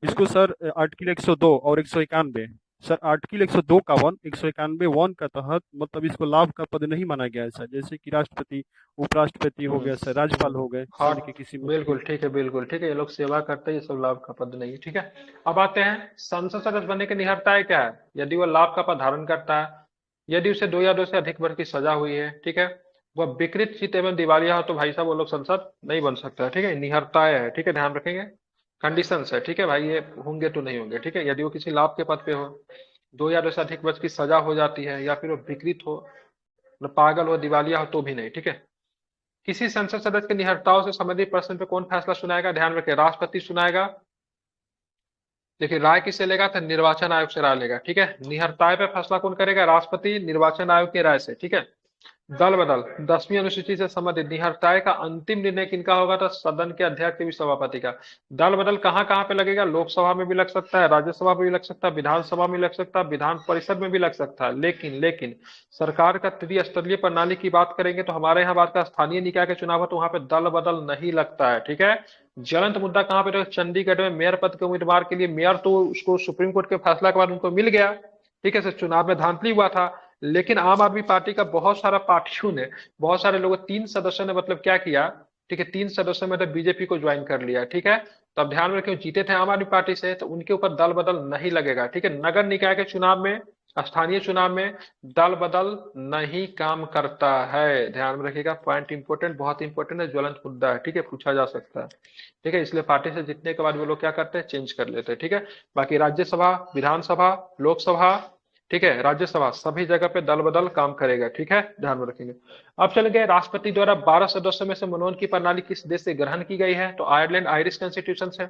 इसको सर आर्टिकल 102 और 191 सर, आर्टिकल 102 का 1, 191 1 का तहत मतलब इसको लाभ का पद नहीं माना गया है सर। जैसे कि राष्ट्रपति, उपराष्ट्रपति हो गया सर, राज्यपाल हो गए हाँ, संघ के किसी मंत्री। बिल्कुल ठीक है, बिल्कुल ठीक है, ये लोग सेवा करते हैं, ये सब लाभ का पद नहीं है। ठीक है, अब आते हैं संसद सदस्य बनने की निहरताएं क्या है? यदि वह लाभ का पद धारण करता है, यदि उसे 2 या 2 से अधिक वर्ष की सजा हुई है, ठीक है, वह विकृत चित एवं दिवालिया हो, तो भाई साहब वो लोग संसद नहीं बन सकता है। ठीक है, निहरताएं है। ठीक है, ध्यान रखेंगे, कंडीशंस है। ठीक है भाई, ये होंगे तो नहीं होंगे। ठीक है, यदि वो किसी लाभ के पद पे हो, 2 या 2 से अधिक वर्ष की सजा हो जाती है, या फिर वो विकृत हो, मतलब पागल हो, दिवालिया हो, तो भी नहीं। ठीक है, किसी संसद सदस्य की निहरताओं से संबंधित प्रश्न पे कौन फैसला सुनाएगा? ध्यान रखें, राष्ट्रपति सुनाएगा। देखिए, राय किससे लेगा? तो निर्वाचन आयोग से राय लेगा। ठीक है, निहरताए पे फैसला कौन करेगा? राष्ट्रपति, निर्वाचन आयोग की राय से। ठीक है, दल बदल 10वीं अनुसूची से संबंधित निहरताए का अंतिम निर्णय किनका होगा? तो सदन के अध्यक्ष भी सभापति का। दल बदल कहाँ कहाँ पे लगेगा? लोकसभा में भी लग सकता है, राज्यसभा में भी लग सकता है, विधानसभा में लग सकता है, विधान परिषद में भी लग सकता है। लेकिन सरकार का त्रिस्तरीय प्रणाली की बात करेंगे तो हमारे यहाँ बात का स्थानीय निकाय के चुनाव है, तो वहां पे दल बदल नहीं लगता है। ठीक है, ज्वलंत मुद्दा कहाँ पे? चंडीगढ़ में मेयर पद के उम्मीदवार के लिए मेयर तो उसको सुप्रीम कोर्ट के फैसला के बाद उनको मिल गया। ठीक है, सर चुनाव में धांधली हुआ था, लेकिन आम आदमी पार्टी का बहुत सारा पार्टियों ने, बहुत सारे लोगों, 3 सदस्यों ने मतलब क्या किया? ठीक है, 3 सदस्यों में मतलब बीजेपी को ज्वाइन कर लिया। ठीक है, तो अब ध्यान में रखें, जीते थे आम आदमी पार्टी से, तो उनके ऊपर दल बदल नहीं लगेगा। ठीक है, नगर निकाय के चुनाव में स्थानीय चुनाव में दल बदल नहीं काम करता है, ध्यान में रखिएगा, पॉइंट इंपोर्टेंट, बहुत इंपोर्टेंट है, ज्वलंत मुद्दा है, ठीक है, पूछा जा सकता है, ठीक है, इसलिए पार्टी से जीतने के बाद वो लोग क्या करते हैं, चेंज कर लेते हैं, ठीक है। बाकी राज्यसभा, विधानसभा, लोकसभा, ठीक है, राज्यसभा, सभी जगह पे दल बदल काम करेगा, ठीक है, ध्यान में रखेंगे। अब चलेंगे राष्ट्रपति द्वारा 12 सदस्यों में से मनोनयन की प्रणाली किस देश से ग्रहण की गई है, तो आयरलैंड आयरिश कॉन्स्टिट्यूशन से।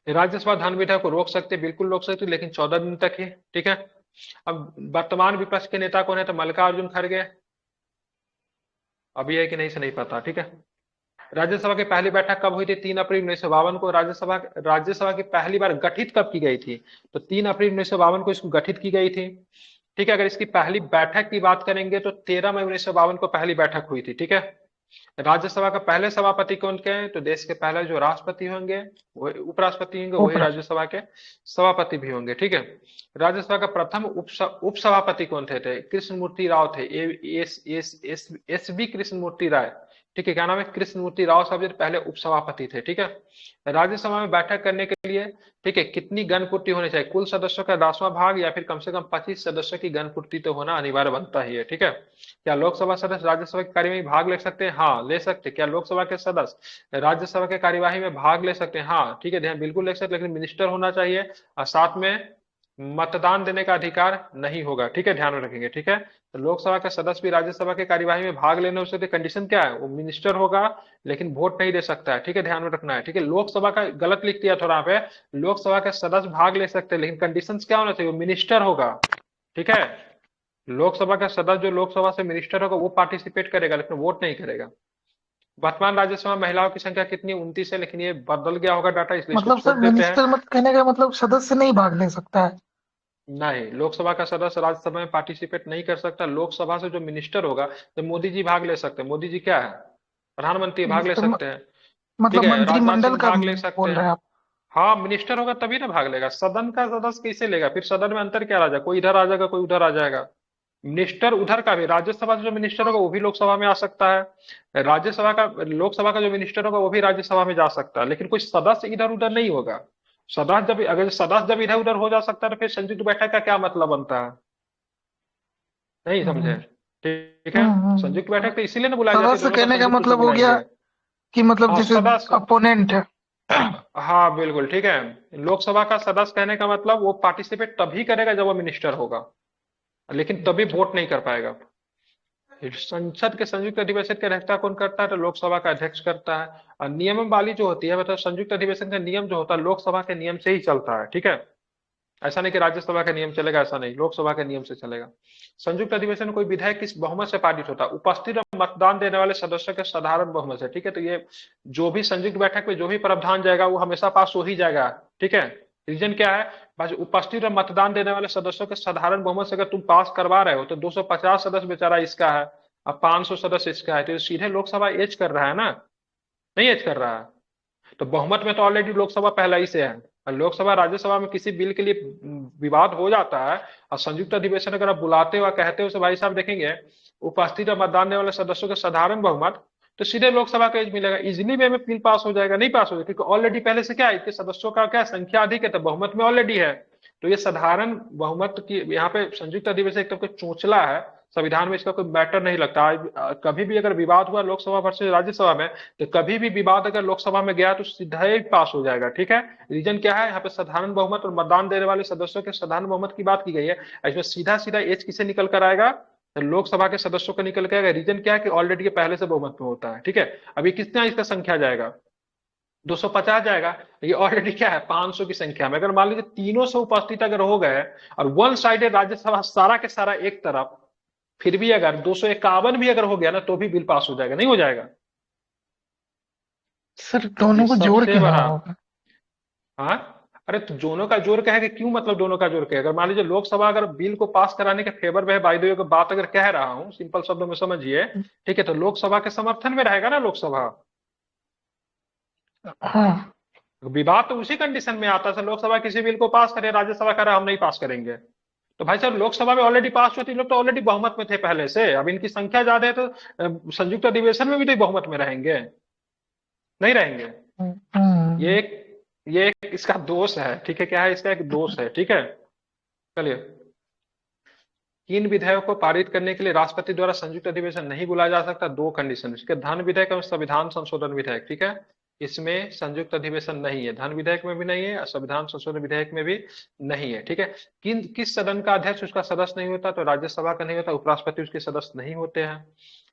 राज्यसभा धन विधेयक को रोक सकते, बिल्कुल रोक सकते, लेकिन 14 दिन तक ही, ठीक है। अब वर्तमान विपक्ष के नेता कौन है, तो मल्लिकार्जुन खड़गे, अभी है कि नहीं से नहीं पता, ठीक है। राज्यसभा की पहली बैठक कब हुई थी, 3 अप्रैल 1952 को। राज्यसभा की पहली बार गठित कब की गई थी, तो 3 अप्रैल 1952 को इसको गठित की गई थी, ठीक है। अगर इसकी पहली बैठक की बात करेंगे तो 13 मई 1952 को पहली बैठक हुई थी, ठीक है। राज्यसभा का पहले सभापति कौन के हैं, तो देश के पहले जो राष्ट्रपति होंगे, वो उपराष्ट्रपति होंगे, वही उपराष्ट्रपति। राज्यसभा के सभापति भी होंगे, ठीक है। राज्यसभा का प्रथम उपसभापति कौन थे, कृष्णमूर्ति राव थे, एस बी कृष्णमूर्ति राय, ठीक है। क्या नाम है, कृष्णमूर्ति राव साहब जो पहले उपसभापति थे, ठीक है। राज्यसभा में बैठक करने के लिए, ठीक है, कितनी गणपूर्ति होनी चाहिए, कुल सदस्यों का 10वां भाग या फिर कम से कम 25 सदस्यों की गणपूर्ति तो होना अनिवार्य बनता ही है, ठीक है। क्या लोकसभा सदस्य राज्यसभा की कार्यवाही में भाग ले सकते हैं, हाँ ले सकते हैं। क्या लोकसभा के सदस्य राज्यसभा के कार्यवाही में भाग ले सकते हैं, हाँ, ठीक है, ध्यान बिल्कुल ले सकते, लेकिन मिनिस्टर होना चाहिए और साथ में मतदान देने का अधिकार नहीं होगा, ठीक है, ध्यान में रखेंगे, ठीक है। तो लोकसभा के सदस्य भी राज्यसभा के कार्यवाही में भाग लेने हो सकते, कंडीशन क्या है, वो मिनिस्टर होगा लेकिन वोट नहीं दे सकता है, ठीक है, ध्यान में रखना है, ठीक है। लोकसभा का गलत लिख दिया थोड़ा पे, लोकसभा के सदस्य भाग ले सकते हैं लेकिन कंडीशन क्या होना चाहिए, वो मिनिस्टर होगा, ठीक है। लोकसभा का सदस्य जो लोकसभा से मिनिस्टर होगा वो पार्टिसिपेट करेगा लेकिन वोट नहीं करेगा। वर्तमान राज्यसभा में महिलाओं की संख्या कितनी, 29 है, लेकिन ये बदल गया होगा डाटा, इसलिए इसको मतलब छोड़ सर देते हैं। मिनिस्टर मत कहने का मतलब सदस्य नहीं भाग ले सकता है। नहीं, लोकसभा का सदस्य राज्यसभा में पार्टिसिपेट नहीं कर सकता। लोकसभा से जो मिनिस्टर होगा, तो मोदी जी भाग ले सकते हैं, मोदी जी क्या है, प्रधानमंत्री, भाग ले मिनिस्टर सकते हैं, ठीक मतलब है। राजनाथ मंत्रिमंडल सिंह का भाग ले सकते बोल हैं, रहे हैं आप। हाँ, मिनिस्टर होगा तभी ना भाग लेगा, सदन का सदस्य कैसे लेगा, फिर सदन में अंतर क्या आ जाएगा, कोई इधर आ जाएगा कोई उधर आ जाएगा। मिनिस्टर उधर का भी, राज्यसभा से जो मिनिस्टर होगा वो भी लोकसभा में आ सकता है, राज्यसभा का, लोकसभा का जो मिनिस्टर होगा वो भी राज्यसभा में जा सकता है, लेकिन कोई सदस्य इधर उधर नहीं होगा। सदस्य जब, अगर सदस्य जब इधर उधर हो जा सकता है तो फिर संयुक्त बैठक का क्या मतलब बनता है, नहीं समझे, हम्म ठीक है। संयुक्त बैठक तो इसीलिए ना बुलाई जाती है, सदस्य दोनों का कहने का संयुक्त तो मतलब हो गया बुलाएंगे। कि मतलब हाँ, जैसे सदस्य, अपोनेंट है। हाँ बिल्कुल ठीक है। लोकसभा का सदस्य कहने का मतलब वो पार्टिसिपेट तभी करेगा जब वो मिनिस्टर होगा, लेकिन तभी वोट नहीं कर पाएगा। संसद के संयुक्त अधिवेशन की अध्यक्षता कौन करता है, तो लोकसभा का अध्यक्ष करता है। और नियमावली जो होती है, मतलब संयुक्त अधिवेशन का नियम जो होता है लोकसभा के नियम से ही चलता है, ठीक है। ऐसा नहीं कि राज्यसभा का नियम चलेगा, ऐसा नहीं, लोकसभा के नियम से चलेगा। संयुक्त अधिवेशन में कोई विधेयक किस बहुमत से पारित होता है, उपस्थित और मतदान देने वाले सदस्यों के साधारण बहुमत से, ठीक है। तो ये जो भी संयुक्त बैठक में जो भी प्रावधान जाएगा वो हमेशा पास हो ही जाएगा, ठीक है। रीजन क्या है, बस उपस्थित और मतदान देने वाले सदस्यों के साधारण बहुमत से अगर तुम पास करवा रहे हो तो 250 सदस्य बेचारा इसका है और 500 सदस्य इसका है, तो सीधे लोकसभा एज कर रहा है ना, नहीं एज कर रहा है। तो बहुमत में तो ऑलरेडी लोकसभा पहला ही से है। और लोकसभा राज्यसभा में किसी बिल के लिए विवाद हो जाता है और संयुक्त अधिवेशन अगर आप बुलाते हो और कहते हो, तो भाई साहब देखेंगे उपस्थित और मतदान देने वाले सदस्यों के साधारण बहुमत, तो सीधे लोकसभा का एज मिलेगा, इजिली वे में बिल पास हो जाएगा, नहीं पास हो जाएगा, क्योंकि ऑलरेडी पहले से क्या है, इसके सदस्यों का क्या संख्या अधिक है, तो बहुमत में ऑलरेडी है। तो ये साधारण बहुमत की यहाँ पे संयुक्त अधिवेशन एक तरह का चोंचला है, संविधान में इसका कोई मैटर नहीं लगता। आज कभी भी अगर विवाद हुआ लोकसभा वर्सेस राज्यसभा में, तो कभी भी विवाद अगर लोकसभा में गया तो सीधा ही पास हो जाएगा, ठीक है। रीजन क्या है, यहाँ पे साधारण बहुमत और मतदान देने वाले सदस्यों के साधारण बहुमत की बात की गई है। इसमें सीधा सीधा एज किसे निकल कर आएगा, तो लोकसभा के सदस्यों को निकल के आएगा। रीजन क्या है कि ऑलरेडी ये पहले से बहुमत में होता है, ठीक है। अभी कितना इसका संख्या जाएगा, 250 जाएगा, ये ऑलरेडी क्या है 500 की संख्या में। अगर मान लीजिए तीनों से उपस्थित अगर हो गए और वन साइडेड राज्यसभा सारा के सारा एक तरफ, फिर भी अगर 251 भी अगर हो गया ना तो भी बिल पास हो जाएगा, नहीं हो जाएगा। सर दोनों को जोड़ सबसे के बड़ा, ना होगा। हाँ, अरे तो दोनों का जोर कहेगा, क्यों, मतलब दोनों का जोर कहेगा। अगर मान लीजिए लोकसभा अगर बिल को पास कराने के फेवर में है, बाय द वे बात अगर कह रहा हूं सिंपल शब्दों में समझिए, ठीक है, तो लोकसभा के समर्थन में रहेगा ना लोकसभा। हाँ विवाद तो उसी कंडीशन में आता है, लोकसभा किसी बिल को पास करे, राज्यसभा कह रहा है हम नहीं पास करेंगे, तो भाई साहब लोकसभा में ऑलरेडी पास होती, लोग तो ऑलरेडी बहुमत में थे पहले से, अब इनकी संख्या ज्यादा है तो संयुक्त अधिवेशन में भी तो बहुमत में रहेंगे, नहीं रहेंगे। ये एक इसका दोष है, ठीक है, क्या है इसका एक दोष है, ठीक है। चलिए किन विधेयकों को पारित करने के लिए राष्ट्रपति द्वारा संयुक्त अधिवेशन नहीं बुलाया जा सकता? दो कंडीशन, ठीक है, धन विधेयक और संविधान संशोधन विधेयक, ठीक है, इसमें संयुक्त अधिवेशन नहीं है, धन विधेयक में भी नहीं है और संविधान संशोधन विधेयक में भी नहीं है, ठीक है। किस सदन का अध्यक्ष उसका सदस्य नहीं होता? तो राज्यसभा का नहीं होता, उपराष्ट्रपति उसके सदस्य नहीं होते हैं,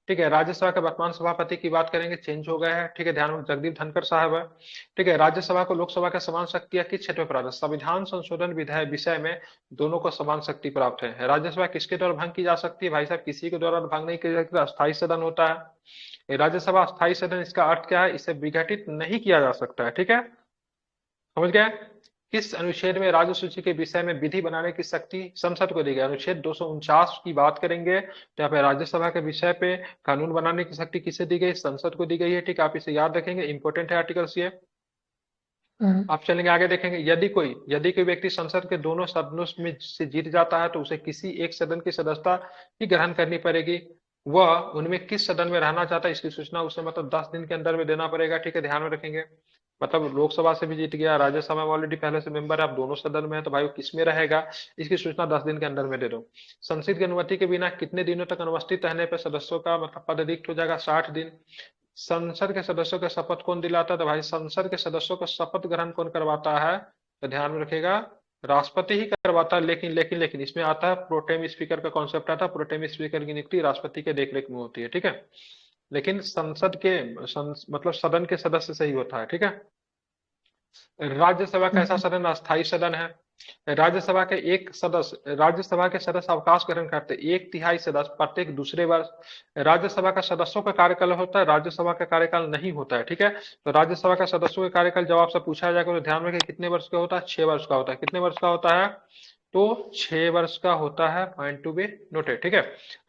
ठीक है। राज्यसभा के वर्तमान सभापति की बात करेंगे, चेंज हो गया है, ठीक है, ध्यान में जगदीप धनखड़ साहब है, ठीक है। राज्यसभा को लोकसभा का समान शक्तियां किस क्षेत्र में प्राप्त है? संविधान संशोधन विधेयक विषय में दोनों को समान शक्ति प्राप्त है। राज्यसभा किसके द्वारा भंग की जा सकती है? भाई साहब किसी के द्वारा भंग नहीं की जा सकती, अस्थायी सदन होता है ये राज्यसभा, अस्थायी सदन, इसका अर्थ क्या है? इसे विघटित नहीं किया जा सकता है, ठीक है, समझ गए। किस अनुच्छेद में राज्य सूची के विषय में विधि बनाने की शक्ति संसद को दी गई? अनुच्छेद 249 की बात करेंगे तो यहाँ पे राज्यसभा के विषय पे कानून बनाने की शक्ति किसे दी गई? संसद को दी गई है, ठीक है, आप इसे याद रखेंगे, इंपॉर्टेंट है आर्टिकल्स ये। आप चलेंगे आगे देखेंगे, यदि कोई व्यक्ति संसद के दोनों सदनों में से जीत जाता है तो उसे किसी एक सदन की सदस्यता ही ग्रहण करनी पड़ेगी। वह उनमें किस सदन में रहना चाहता है इसकी सूचना उसे मतलब 10 दिन के अंदर में देना पड़ेगा, ठीक है, ध्यान में रखेंगे। मतलब लोकसभा से भी जीत गया, राज्यसभा में ऑलरेडी पहले से मेंबर है, आप दोनों सदन में है, तो भाई वो किस में रहेगा इसकी सूचना 10 दिन के अंदर में दे दो। संसद की अनुमति के बिना कितने दिनों तक अनुपस्थित रहने पर सदस्यों का मतलब पद रिक्त हो जाएगा? 60 दिन। संसद के सदस्यों का शपथ कौन दिलाता है? तो भाई संसद के सदस्यों का शपथ ग्रहण कौन करवाता है? तो ध्यान में रखिएगा, राष्ट्रपति ही करवाता है, लेकिन इसमें आता है प्रोटेम स्पीकर का कॉन्सेप्ट आता है, प्रोटेम स्पीकर की नियुक्ति राष्ट्रपति के देखरेख में होती है, ठीक है, लेकिन संसद के मतलब सदन के सदस्य से ही होता है, ठीक है। राज्यसभा कैसा सदन? अस्थायी सदन है। राज्यसभा के सदस्य अवकाश ग्रहण करते 1/3 सदस्य प्रत्येक दूसरे वर्ष। राज्यसभा का सदस्यों का कार्यकाल होता है, राज्यसभा का कार्यकाल नहीं होता है, ठीक है। तो राज्यसभा का सदस्यों का कार्यकाल जब आपसे पूछा जाएगा तो ध्यान रखें कितने वर्ष का होता है? 6 वर्ष का होता है। कितने वर्ष का होता है? तो 6 वर्ष का होता है, पॉइंट टू बी नोटेड, ठीक है।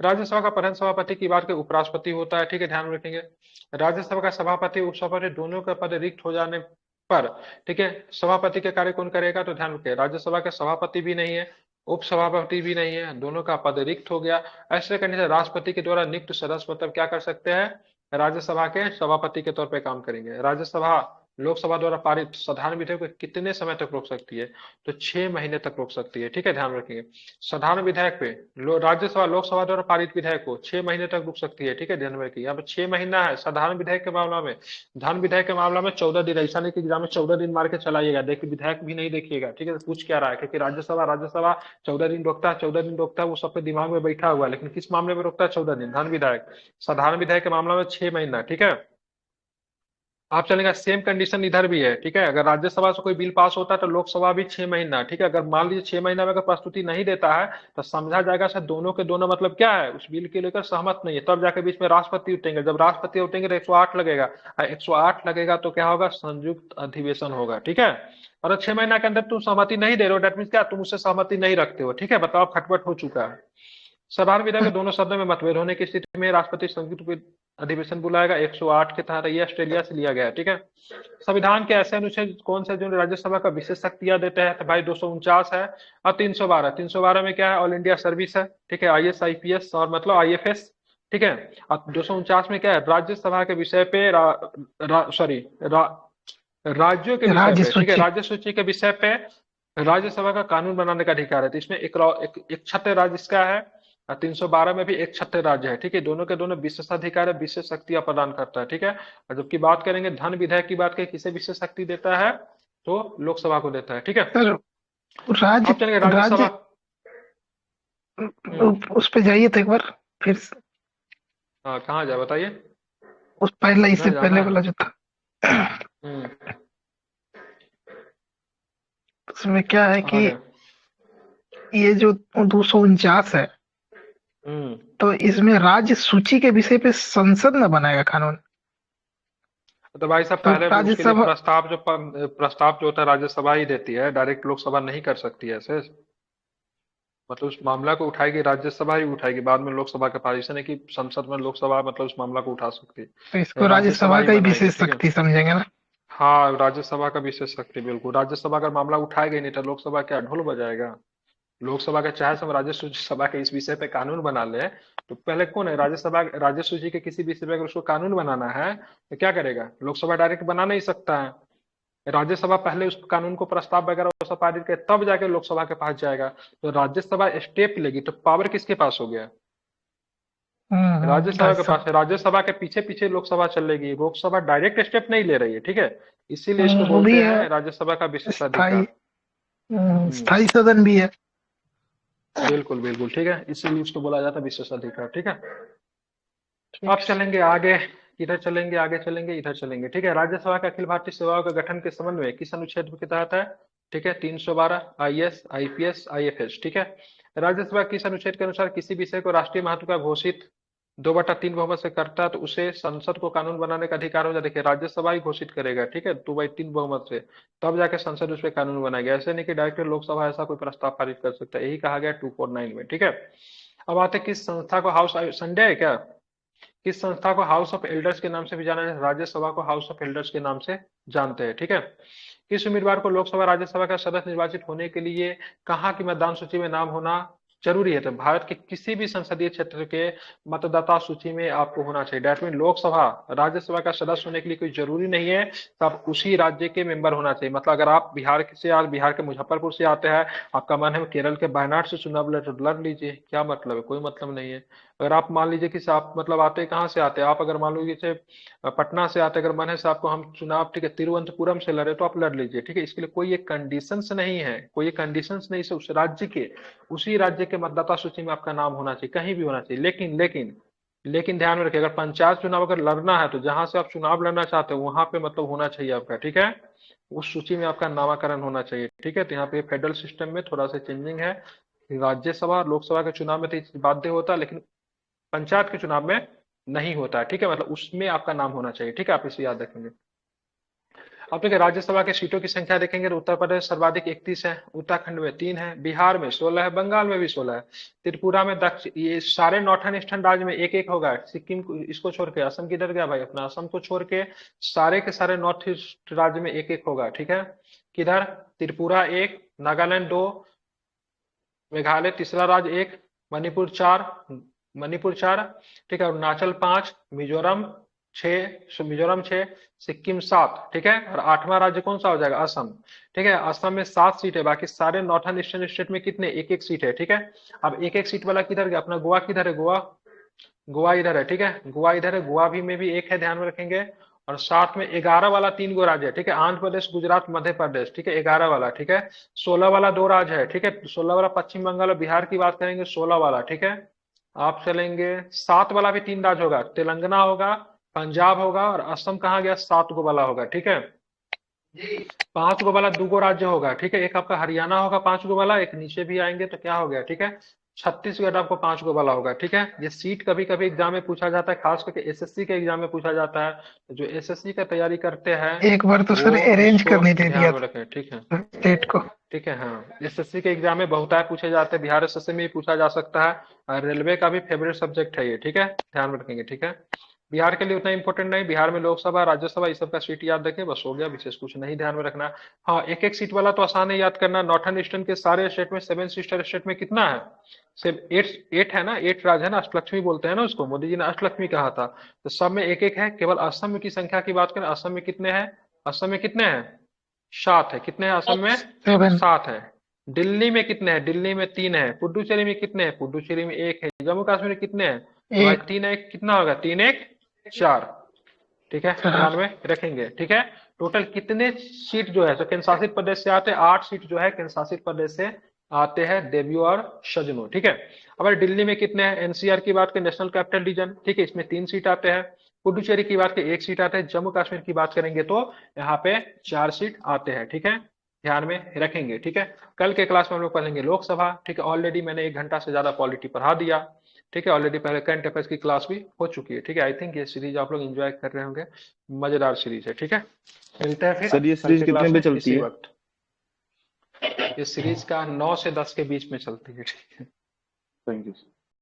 राज्यसभा का प्रधान सभापति की बात के उपराष्ट्रपति होता है, ठीक है, ध्यान में रखेंगे। राज्यसभा का सभापति उपसभापति दोनों का पद रिक्त हो जाने पर, ठीक है, सभापति के कार्य कौन करेगा? तो ध्यान रखें, राज्यसभा के सभापति भी नहीं है, उपसभापति भी नहीं है, दोनों का पद रिक्त हो गया। ऐसे करने से राष्ट्रपति के द्वारा नियुक्त सदस्य मतलब क्या कर सकते हैं? राज्यसभा के सभापति के तौर पे काम करेंगे। राज्यसभा लोकसभा द्वारा पारित साधारण विधेयक को कितने समय तक रोक सकती है? तो 6 महीने तक रोक सकती है, ठीक है, ध्यान रखेंगे। साधारण विधेयक पे राज्यसभा लोकसभा द्वारा पारित विधेयक को 6 महीने तक रोक सकती है, ठीक है, ध्यान रखिए, यहाँ पे 6 महीना है साधारण विधेयक के मामला में। धन विधेयक के मामला में 14 दिन, ऐसा नहीं कि एग्जाम में 14 दिन मार के चलाइएगा, देखिए विधेयक भी नहीं देखिएगा, ठीक है, पूछ क्या रहा है, क्योंकि राज्यसभा 14 दिन रोकता है, 14 दिन रोकता है, वो सबके दिमाग में बैठा हुआ है, लेकिन किस मामले में रोकता है? 14 दिन, धन विधेयक। साधारण विधेयक के मामला में 6 महीना, ठीक है। आप चलेगा, सेम कंडीशन इधर भी है, ठीक है, अगर राज्यसभा से कोई बिल पास होता है तो लोकसभा भी 6 महीना, ठीक है। अगर मान लीजिए 6 महीना में अगर प्रस्तुति नहीं देता है तो समझा जाएगा सर दोनों के दोनों मतलब क्या है, उस बिल के लेकर सहमत नहीं है, तब जाके बीच में राष्ट्रपति उठेंगे, जब राष्ट्रपति उठेंगे तो 108 लगेगा, 108 लगेगा तो क्या होगा? संयुक्त अधिवेशन होगा, ठीक है। और 6 महीना के अंदर तुम सहमति नहीं दे रहे हो, डेट मीन क्या? तुम उससे सहमति नहीं रखते हो, ठीक है, बताओ, खटपट हो चुका है। साधारण विधेयक के दोनों सदनों में मतभेद होने की स्थिति में राष्ट्रपति संयुक्त अधिवेशन बुलाएगा, 108 के तहत, ये ऑस्ट्रेलिया से लिया गया है, ठीक है। संविधान के ऐसे अनुच्छेद कौन से जो राज्यसभा का विशेष शक्तियां देते हैं? तो भाई 249 है और 312 में क्या है? ऑल इंडिया सर्विस है, ठीक है, IAS IPS और मतलब IFS, ठीक है। और 249 में क्या है? राज्यसभा के विषय पे राज्यों के विषय पे, ठीक है, राज्य सूची के विषय पे राज्यसभा का कानून बनाने का अधिकार है। तो इसमें एक छत्र राज्य इसका है, 312 में भी एक छत्र राज्य है, ठीक है, दोनों के दोनों विशेषाधिकार है, विशेष शक्तियां प्रदान करता है, ठीक है। और जबकि बात करेंगे धन विधेयक की बात करें, किसे विशेष शक्ति देता है? तो लोकसभा को देता है, ठीक है। सर राज्य आप चलेंगे राज्यसभा, उस पे जाइए तो एक बार फिर से। हाँ कहाँ जाए बताइए, उस पहले इससे जाना पहले है। वाला जो था उसमें क्या है कि ये जो 249 है तो इसमें राज्य सूची के विषय पे संसद न बनाएगा कानून। तो भाई साहब तो पहले उसके लिए राज्यसभा प्रस्ताव जो होता है राज्यसभा ही देती है, डायरेक्ट लोकसभा नहीं कर सकती है ऐसे, मतलब उस मामला को उठाएगी राज्यसभा ही उठाएगी, बाद में लोकसभा का पास, ऐसा नहीं कि संसद में लोकसभा मतलब उस मामला को उठा सकती है, तो इसको राज्यसभा का ही विशेष शक्ति समझेंगे ना। हाँ, राज्यसभा का विशेष शक्ति, बिल्कुल, राज्यसभा का मामला उठाएगा ही नहीं तो लोकसभा क्या ढोल बजाएगा? लोकसभा का चाहे सब राज्य सूची सभा के इस विषय पे कानून बना ले, तो पहले कौन है? राज्यसभा, राज्य सूची के किसी विषय पे अगर उसको कानून बनाना है तो क्या करेगा? लोकसभा डायरेक्ट बना नहीं सकता है, राज्यसभा पहले उस कानून को प्रस्ताव वगैरह वो सब पारित करे तब जाके लोकसभा के पास जाएगा। तो राज्यसभा स्टेप लेगी तो पावर किसके पास हो गया? राज्यसभा के राज्यसभा पास है। राज्यसभा के पीछे पीछे लोकसभा चलेगी, लोकसभा डायरेक्ट स्टेप नहीं ले रही है, ठीक है। इसीलिए इसको वो भी बोलते है, हैं राज्यसभा का स्थायी विशेषाधिकार। स्थायी सदन भी है। बिल्कुल बिल्कुल, ठीक है, इसीलिए उसको बोला जाता है विशेषाधिकार, ठीक है। ठीक अब है। चलेंगे आगे, इधर चलेंगे, आगे चलेंगे, इधर चलेंगे, ठीक है। राज्यसभा के अखिल भारतीय सेवाओं के गठन के संबंध में किस अनुच्छेद के तहत है? ठीक है, 312 आईएएस, आईपीएस, आईएफएस, ठीक है। राज्यसभा किस अनुच्छेद के अनुसार किसी विषय को राष्ट्रीय महत्व का घोषित 2/3 बहुमत से करता है तो उसे संसद को कानून बनाने का अधिकार हो जाता है। देखिए, राज्यसभा ही घोषित करेगा, ठीक है, 2/3 बहुमत से, तब जाके संसद उस पर कानून बनाएगा। ऐसे नहीं कि डायरेक्ट लोकसभा ऐसा कोई प्रस्ताव पारित कर सकता है, यही कहा गया 249 में, ठीक है। अब आते हैं किस संस्था को हाउस, संडे है क्या? किस संस्था को हाउस ऑफ एल्डर्स के नाम से भी जाना जाता है? राज्यसभा को हाउस ऑफ एल्डर्स के नाम से जानते हैं, ठीक है। किस उम्मीदवार को लोकसभा राज्यसभा का सदस्य निर्वाचित होने के लिए कहाँ की मतदान सूची में नाम होना जरूरी है? तो भारत के किसी भी संसदीय क्षेत्र के मतदाता सूची में आपको होना चाहिए। डेट मीन लोकसभा राज्यसभा का सदस्य होने के लिए कोई जरूरी नहीं है, तो आप उसी राज्य के मेंबर होना चाहिए। मतलब अगर आप बिहार से, आज बिहार के मुजफ्फरपुर से आते हैं, आपका मन है केरल के वायनाड से चुनाव लड़ लीजिए, क्या मतलब है? कोई मतलब नहीं है। अगर आप मान लीजिए कि आप मतलब आते कहाँ से आते हैं, आप अगर मान लीजिए पटना से आते, अगर मन है आपको हम चुनाव, ठीक है, तिरुवनंतपुरम से लड़े तो आप लड़ लीजिए, ठीक है। इसके लिए कोई एक कंडीशंस नहीं है, कोई एक कंडीशंस नहीं से उस राज्य के, उसी राज्य के मतदाता सूची में आपका नाम होना चाहिए, कहीं भी होना चाहिए। लेकिन लेकिन लेकिन ध्यान में रखिए, अगर पंचायत चुनाव अगर लड़ना है तो जहां से आप चुनाव लड़ना चाहते हो वहां पे मतलब होना चाहिए आपका, ठीक है, उस सूची में आपका नामाकरण होना चाहिए, ठीक है। तो यहाँ पे फेडरल सिस्टम में थोड़ा सा चेंजिंग है। राज्यसभा और लोकसभा के चुनाव में तो बाध्य होता है, लेकिन पंचायत के चुनाव में नहीं होता है, ठीक है। मतलब उसमें आपका नाम होना चाहिए, ठीक है, आप इसे याद रखेंगे। अब देखिए, राज्यसभा के सीटों की संख्या देखेंगे तो उत्तर प्रदेश सर्वाधिक 31 है, उत्तराखंड में 3 है, बिहार में 16 है, बंगाल में भी 16 है, त्रिपुरा में ये सारे नॉर्थन ईस्टर्न राज्य में एक एक होगा। सिक्किम इसको छोड़ के असम किधर गया भाई? अपना असम को छोड़ के सारे के सारे नॉर्थ ईस्ट राज्य में एक एक होगा, ठीक है। किधर? त्रिपुरा 1, नागालैंड 2, मेघालय तीसरा राज्य 1, मणिपुर 4, ठीक है, अरुणाचल 5, मिजोरम 6, सिक्किम 7, ठीक है, और 8वां राज्य कौन सा हो जाएगा? असम, ठीक है। असम में 7 सीट है, बाकी सारे नॉर्थन ईस्टर्न स्टेट में कितने? एक एक सीट है, ठीक है। अब एक एक सीट वाला किधर गया? अपना गोवा किधर है? गोवा इधर है, ठीक है, गोवा इधर है, गोवा भी में भी एक है, ध्यान में रखेंगे। और साथ में 11 वाला 3 गो राज्य है, ठीक है, आंध्र प्रदेश, गुजरात, मध्य प्रदेश, ठीक है, 11 वाला, ठीक है। 16 वाला 2 राज्य है, ठीक है, 16 वाला पश्चिम बंगाल और बिहार की बात करेंगे, 16 वाला, ठीक है। आप चलेंगे 7 वाला भी 3 राज्य होगा, तेलंगाना होगा, पंजाब होगा, और असम कहाँ गया? 7 गो वाला होगा, ठीक है। 5 गो वाला 2 गो राज्य होगा, ठीक है, एक आपका हरियाणा होगा 5 गो वाला, एक नीचे भी आएंगे तो क्या हो गया, ठीक है, छत्तीसगढ़ आपको 5 गो वाला होगा, ठीक है। ये सीट कभी कभी एग्जाम में पूछा जाता है, खास करके एसएससी के एग्जाम में पूछा जाता है। तो जो एसएससी का तैयारी करते हैं एक बार तो सर वो अरेंज इसको करने दे दिया ध्यान में रखें, ठीक है, था स्टेट को। ठीक है। हाँ, एसएससी के एग्जाम में बहुत पूछे जाते हैं, बिहार एसएससी में भी पूछा जा सकता है, और रेलवे का भी फेवरेट सब्जेक्ट है ये, ठीक है, ध्यान में रखेंगे, ठीक है। बिहार के लिए उतना इंपॉर्टेंट नहीं, बिहार में लोकसभा, राज्यसभा, इस सब का सीट याद रखें, बस हो गया, विशेष कुछ नहीं ध्यान में रखना। हाँ, एक एक सीट वाला तो आसान है याद करना। नॉर्थन ईस्टर्न के सारे स्टेट में 7 सिस्टर स्टेट में कितना है? सिर्फ 8 है ना, 8 राज्य है ना, अष्टलक्ष्मी बोलते हैं ना उसको, मोदी जी ने अष्टलक्ष्मी कहा था। तो सब में एक एक है। केवल असम की संख्या की बात करें, असम में कितने हैं? असम में कितने हैं? 7 है। कितने हैं असम में? 7 7 है। दिल्ली में कितने हैं? दिल्ली में 3 है। पुडुचेरी में कितने हैं? पुडुचेरी में 1 है। जम्मू कश्मीर में कितने हैं? तो भाई 3 1 कितना होगा? 3 1 4, ठीक है, ध्यान में रखेंगे, ठीक है। टोटल कितने सीट जो है तो केंद्र शासित प्रदेश से आते हैं? 8 सीट जो है केंद्र शासित प्रदेश से आते हैं, देवियो और सजनो, ठीक है। अब दिल्ली में कितने हैं? एनसीआर की बात करें, नेशनल कैपिटल रीजन, ठीक है, इसमें 3 सीट आते हैं। पुडुचेरी की बात करें 1 सीट आते हैं। जम्मू कश्मीर की बात करेंगे तो यहाँ पे 4 सीट आते हैं, ठीक है, ध्यान में रखेंगे, ठीक है। कल के क्लास में हम लोग पढ़ेंगे लोकसभा, ठीक है। ऑलरेडी मैंने 1 घंटा से ज्यादा पॉलिटी पढ़ा दिया, ठीक है। ऑलरेडी पहले करंट अफेयर्स की क्लास भी हो चुकी है, ठीक है। आई थिंक ये सीरीज आप लोग एंजॉय कर रहे होंगे, मजेदार सीरीज है, ठीक है। मिलते हैं फिर सर ये कल सीरीज के कितने क्लास बजे में चलती इसी है? वक्त। ये सीरीज का 9 से 10 के बीच में चलती है, ठीक है। Thank you.